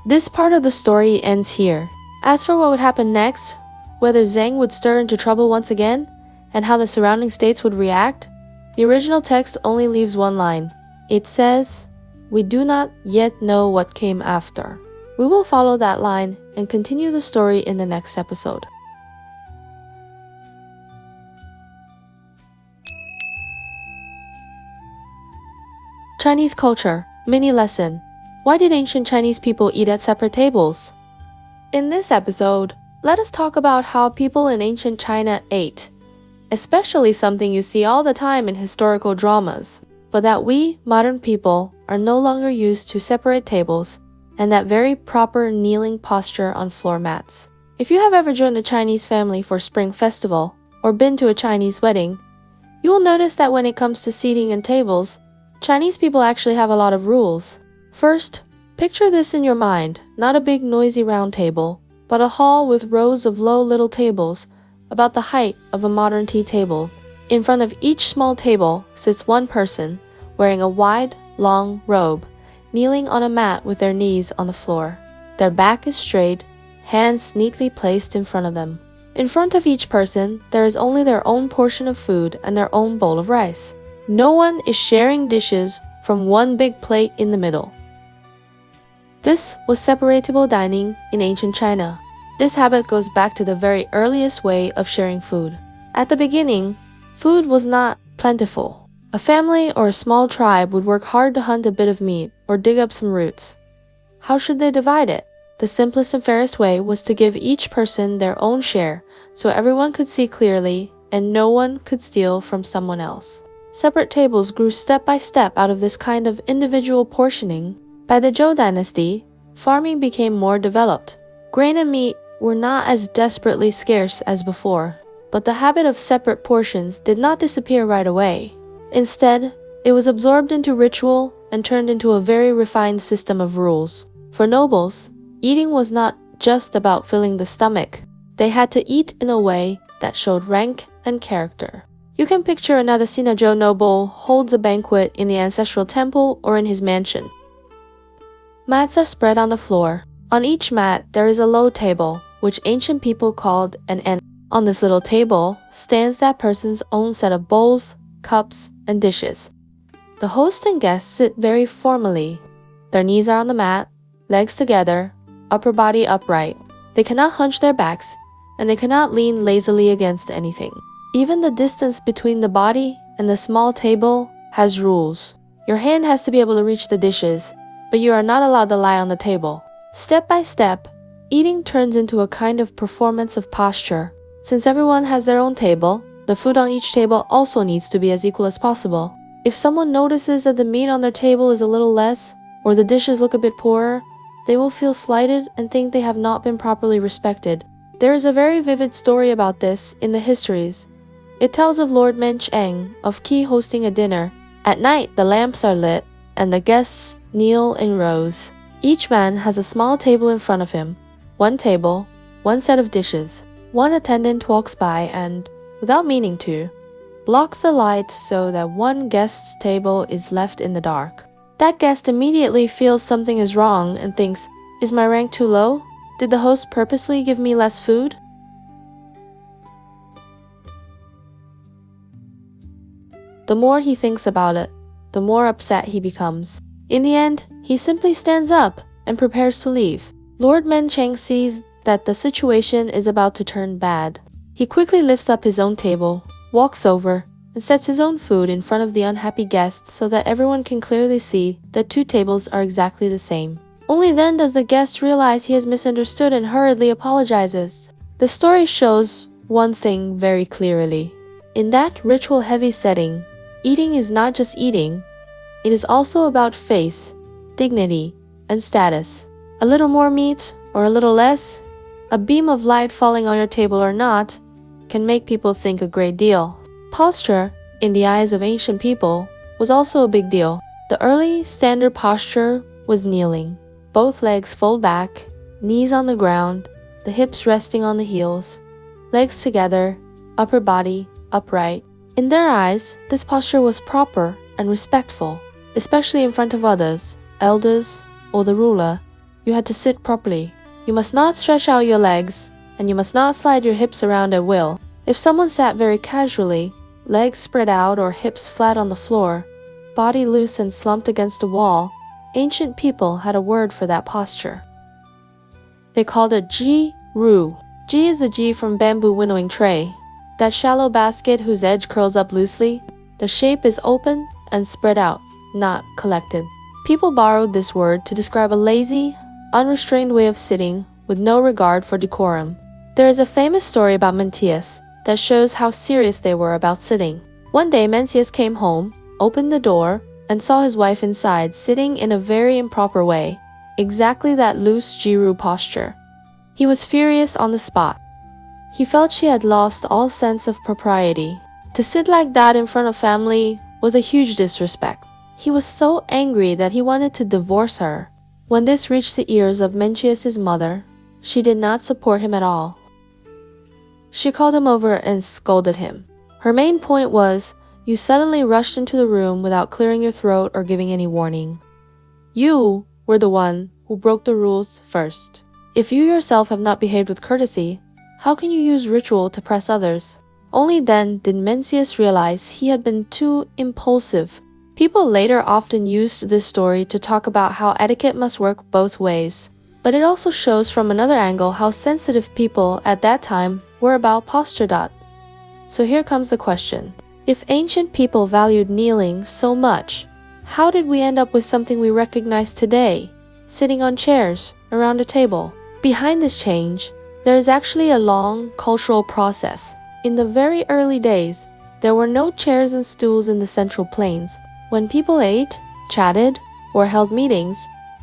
This part of the story ends here. As for what would happen next, whether Zheng would stir into trouble once again, and how the surrounding states would react, the original text only leaves one line. It says, "We do not yet know what came after." We will follow that line and continue the story in the next episode. Chinese culture, mini lesson. Why did ancient Chinese people eat at separate tables? In this episode, let us talk about how people in ancient China ate, especially something you see all the time in historical dramas, but that we, modern people, are no longer used to separate tables and that very proper kneeling posture on floor mats. If you have ever joined a Chinese family for Spring Festival or been to a Chinese wedding, you will notice that when it comes to seating and tables, Chinese people actually have a lot of rules. First, picture this in your mind, not a big noisy round table, but a hall with rows of low little tables, about the height of a modern tea table. In front of each small table sits one person, wearing a wide, long robe, kneeling on a mat with their knees on the floor. Their back is straight, hands neatly placed in front of them. In front of each person, there is only their own portion of food and their own bowl of rice. No one is sharing dishes from one big plate in the middle. This was separatable dining in ancient China. This habit goes back to the very earliest way of sharing food. At the beginning, food was not plentiful. A family or a small tribe would work hard to hunt a bit of meat or dig up some roots. How should they divide it? The simplest and fairest way was to give each person their own share, so everyone could see clearly and no one could steal from someone else. Separate tables grew step by step out of this kind of individual portioning. By the Zhou dynasty, farming became more developed. Grain and meat were not as desperately scarce as before, but the habit of separate portions did not disappear right away. Instead, it was absorbed into ritual and turned into a very refined system of rules. For nobles, eating was not just about filling the stomach. They had to eat in a way that showed rank and character. You can picture another scene: a Zhou noble holds a banquet in the ancestral temple or in his mansion. Mats are spread on the floor. On each mat, there is a low table, which ancient people called an en. On this little table stands that person's own set of bowls, cups, and dishes. The host and guests sit very formally. Their knees are on the mat, legs together, upper body upright. They cannot hunch their backs, and they cannot lean lazily against anything. Even the distance between the body and the small table has rules. Your hand has to be able to reach the dishes, but you are not allowed to lie on the table. Step by step, eating turns into a kind of performance of posture. Since everyone has their own table, the food on each table also needs to be as equal as possible. If someone notices that the meat on their table is a little less, or the dishes look a bit poorer, they will feel slighted and think they have not been properly respected. There is a very vivid story about this in the histories. It tells of Lord Mencheng of Qi hosting a dinner. At night, the lamps are lit, and the guests kneel in rows. Each man has a small table in front of him. One table, one set of dishes. One attendant walks by and, without meaning to, blocks the light so that one guest's table is left in the dark. That guest immediately feels something is wrong and thinks, "Is my rank too low? Did the host purposely give me less food?" The more he thinks about it, the more upset he becomes. In the end, he simply stands up and prepares to leave. Lord Mencheng sees that the situation is about to turn bad. He quickly lifts up his own table, walks over, and sets his own food in front of the unhappy guests so that everyone can clearly see that two tables are exactly the same. Only then does the guest realize he has misunderstood and hurriedly apologizes. The story shows one thing very clearly. In that ritual-heavy setting, eating is not just eating, it is also about face, dignity, and status. A little more meat or a little less, a beam of light falling on your table or not, can make people think a great deal. Posture, in the eyes of ancient people, was also a big deal. The early standard posture was kneeling. Both legs fold back, knees on the ground, the hips resting on the heels, legs together, upper body upright. In their eyes, this posture was proper and respectful, especially in front of others, elders, or the ruler. You had to sit properly. You must not stretch out your legs, and you must not slide your hips around at will. If someone sat very casually, legs spread out or hips flat on the floor, body loose and slumped against a wall, ancient people had a word for that posture. They called it ji ru. Ji is the ji from bamboo winnowing tray. That shallow basket whose edge curls up loosely, the shape is open and spread out, not collected. People borrowed this word to describe a lazy, unrestrained way of sitting with no regard for decorum. There is a famous story about Mencius that shows how serious they were about sitting. One day Mencius came home, opened the door, and saw his wife inside sitting in a very improper way, exactly that loose jiru posture. He was furious on the spot. He felt she had lost all sense of propriety. To sit like that in front of family was a huge disrespect. He was so angry that he wanted to divorce her. When this reached the ears of Mencius's mother, she did not support him at all. She called him over and scolded him. Her main point was, you suddenly rushed into the room without clearing your throat or giving any warning. You were the one who broke the rules first. If you yourself have not behaved with courtesy, how can you use ritual to press others? Only then did Mencius realize he had been too impulsive. People later often used this story to talk about how etiquette must work both ways. But it also shows from another angle how sensitive people at that time were about posture. So here comes the question. If ancient people valued kneeling so much, how did we end up with something we recognize today, sitting on chairs around a table? Behind this change, there is actually a long cultural process. In the very early days, there were no chairs and stools in the Central Plains. When people ate, chatted, or held meetings,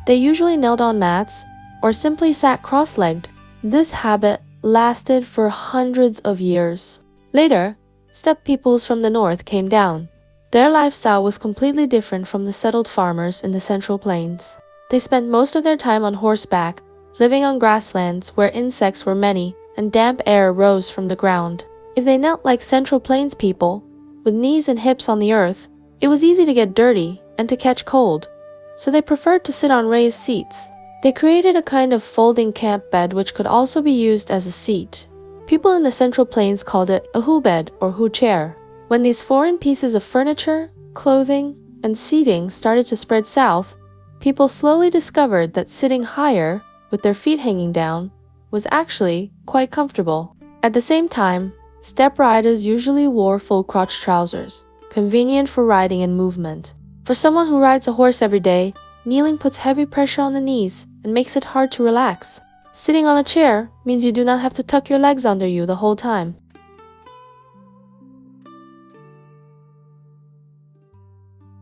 they usually knelt on mats or simply sat cross-legged. This habit lasted for hundreds of years. Later, steppe peoples from the north came down. Their lifestyle was completely different from the settled farmers in the Central Plains. They spent most of their time on horseback, living on grasslands where insects were many and damp air rose from the ground. If they knelt like Central Plains people, with knees and hips on the earth, it was easy to get dirty and to catch cold, so they preferred to sit on raised seats. They created a kind of folding camp bed which could also be used as a seat. People in the Central Plains called it a hu bed or hu chair. When these foreign pieces of furniture, clothing, and seating started to spread south, people slowly discovered that sitting higher, with their feet hanging down, was actually quite comfortable. At the same time, steppe riders usually wore full-crotch trousers, convenient for riding and movement. For someone who rides a horse every day, kneeling puts heavy pressure on the knees and makes it hard to relax. Sitting on a chair means you do not have to tuck your legs under you the whole time.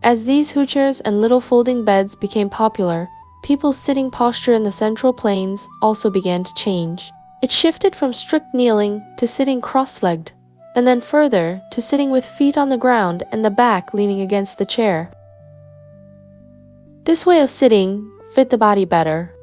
As these hu chairs and little folding beds became popular, people's sitting posture in the Central Plains also began to change. It shifted from strict kneeling to sitting cross-legged, and then further to sitting with feet on the ground and the back leaning against the chair. This way of sitting fit the body better.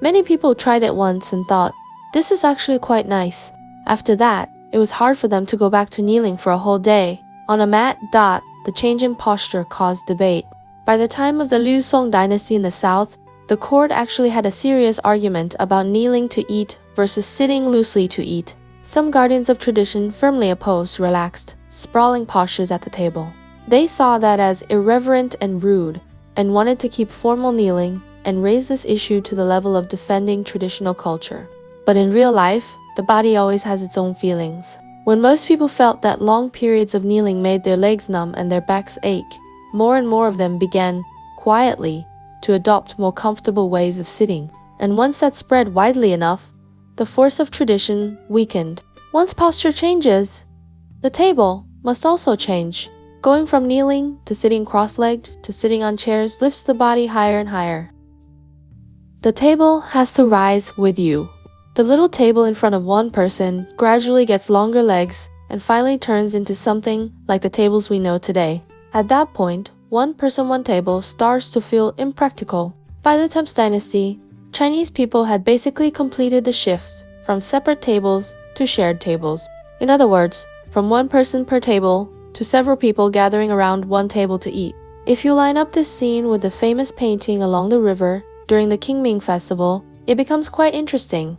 Many people tried it once and thought, this is actually quite nice. After that, it was hard for them to go back to kneeling for a whole day. On a mat. The change in posture caused debate. By the time of the Liu Song dynasty in the south, the court actually had a serious argument about kneeling to eat versus sitting loosely to eat. Some guardians of tradition firmly opposed relaxed, sprawling postures at the table. They saw that as irreverent and rude, and wanted to keep formal kneeling and raise this issue to the level of defending traditional culture. But in real life, the body always has its own feelings. When most people felt that long periods of kneeling made their legs numb and their backs ache, more and more of them began, quietly, to adopt more comfortable ways of sitting. And once that spread widely enough, the force of tradition weakened. Once posture changes, the table must also change. Going from kneeling to sitting cross-legged to sitting on chairs lifts the body higher and higher. The table has to rise with you. The little table in front of one person gradually gets longer legs and finally turns into something like the tables we know today. At that point, one person, one table starts to feel impractical. By the Tang dynasty, Chinese people had basically completed the shifts from separate tables to shared tables. In other words, from one person per table to several people gathering around one table to eat. If you line up this scene with the famous painting along the river during the Qingming festival, it becomes quite interesting.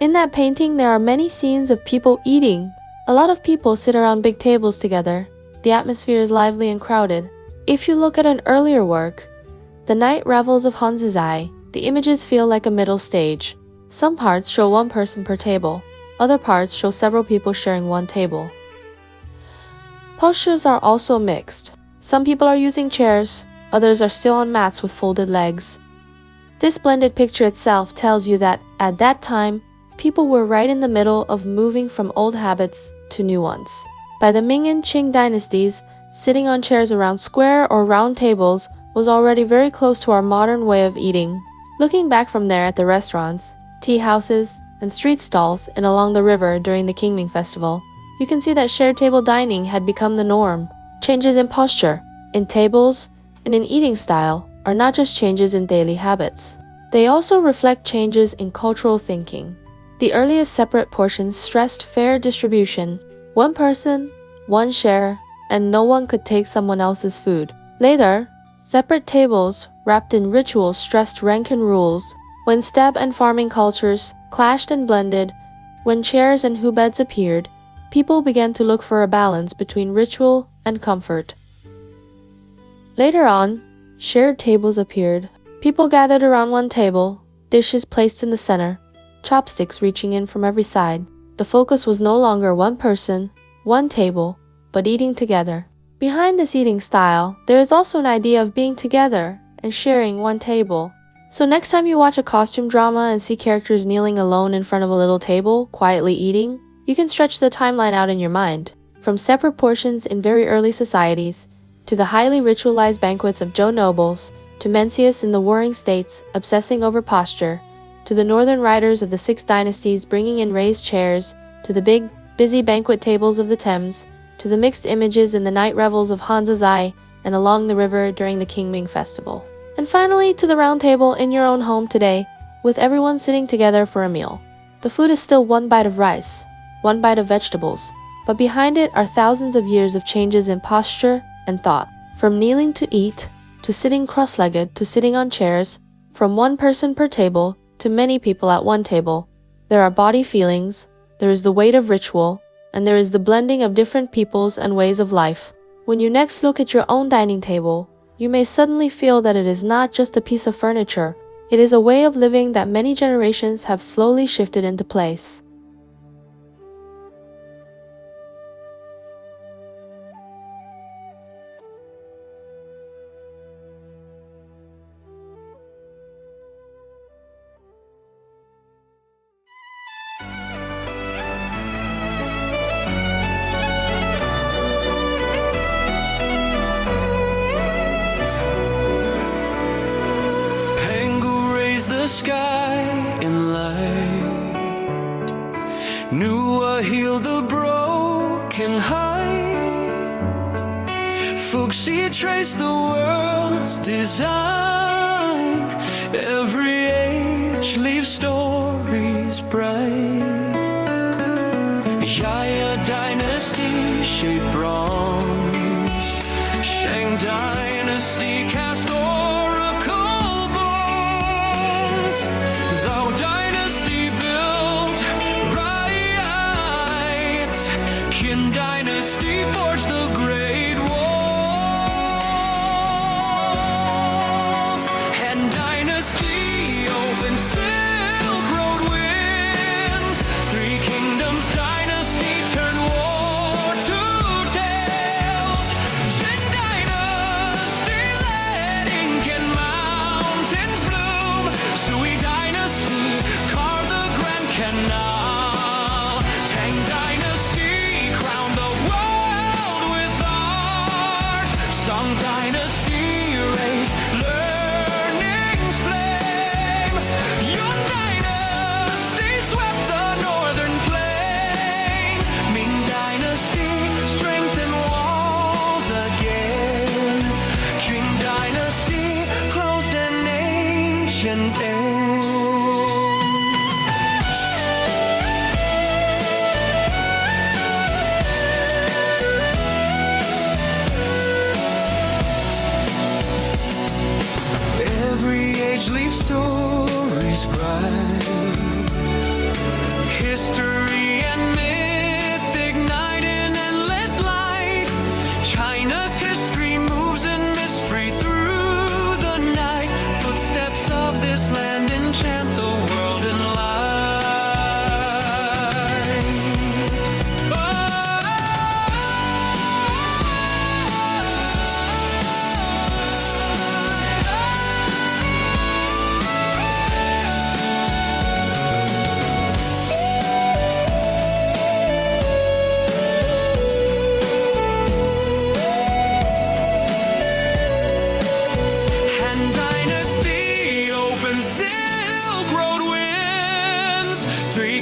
In that painting, there are many scenes of people eating. A lot of people sit around big tables together. The atmosphere is lively and crowded. If you look at an earlier work, The Night Revels of Han Zizai, the images feel like a middle stage. Some parts show one person per table. Other parts show several people sharing one table. Postures are also mixed. Some people are using chairs, others are still on mats with folded legs. This blended picture itself tells you that, at that time, people were right in the middle of moving from old habits to new ones. By the Ming and Qing dynasties, sitting on chairs around square or round tables was already very close to our modern way of eating. Looking back from there at the restaurants, tea houses, and street stalls and along the river during the Qingming festival, you can see that shared table dining had become the norm. Changes in posture, in tables, and in eating style are not just changes in daily habits. They also reflect changes in cultural thinking. The earliest separate portions stressed fair distribution. One person, one share, and no one could take someone else's food. Later, separate tables wrapped in rituals stressed rank and rules. When steppe and farming cultures clashed and blended, when chairs and hubeds appeared, people began to look for a balance between ritual and comfort. Later on, shared tables appeared. People gathered around one table, dishes placed in the center, chopsticks reaching in from every side. The focus was no longer one person, one table, but eating together. Behind this eating style, there is also an idea of being together and sharing one table. So next time you watch a costume drama and see characters kneeling alone in front of a little table, quietly eating, you can stretch the timeline out in your mind. From separate portions in very early societies, to the highly ritualized banquets of Zhou nobles, to Mencius in the warring states obsessing over posture, to the northern riders of the 6 dynasties bringing in raised chairs, to the big, busy banquet tables of the Thames, to the mixed images in the night revels of Hansa Zai and along the river during the Qingming festival. And finally, to the round table in your own home today, with everyone sitting together for a meal. The food is still one bite of rice, one bite of vegetables, but behind it are thousands of years of changes in posture and thought. From kneeling to eat, to sitting cross-legged, to sitting on chairs, from one person per table to many people at one table. There are body feelings, there is the weight of ritual, and there is the blending of different peoples and ways of life. When you next look at your own dining table, you may suddenly feel that it is not just a piece of furniture, it is a way of living that many generations have slowly shifted into place.
Sky in light, Nua healed the broken heart. Fuxi traced the world's design. Every age leaves stories bright. Yaya dynasty shaped bronze. Shang dynasty cast Qin dynasty forged the great walls. Han dynasty opened Silk Road winds. 3 Kingdoms dynasty turned war to tales. Zheng dynasty led ink and mountains bloom. Sui dynasty carved the Grand Canal. Tang dynasty Song dynasty raised learning's flame. Yuan dynasty swept the northern plains. Ming dynasty strengthened walls again. Qing dynasty closed an ancient end. Leave stories bright. History and myth ignite in endless light. China's history moves in mystery through the night. Footsteps of this land enchant the world in light.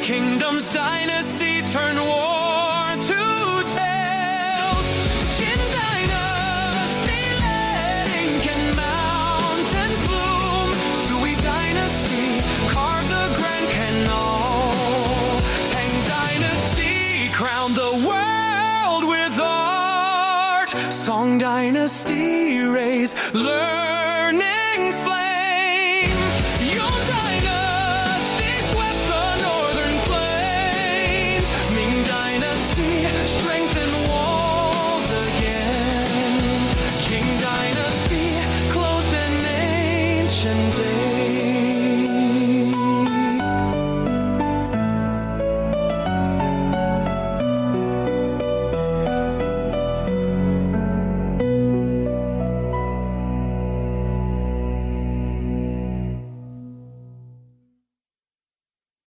Kingdoms dynasty turned war to tales. Qin dynasty Song dynasty raise. Learn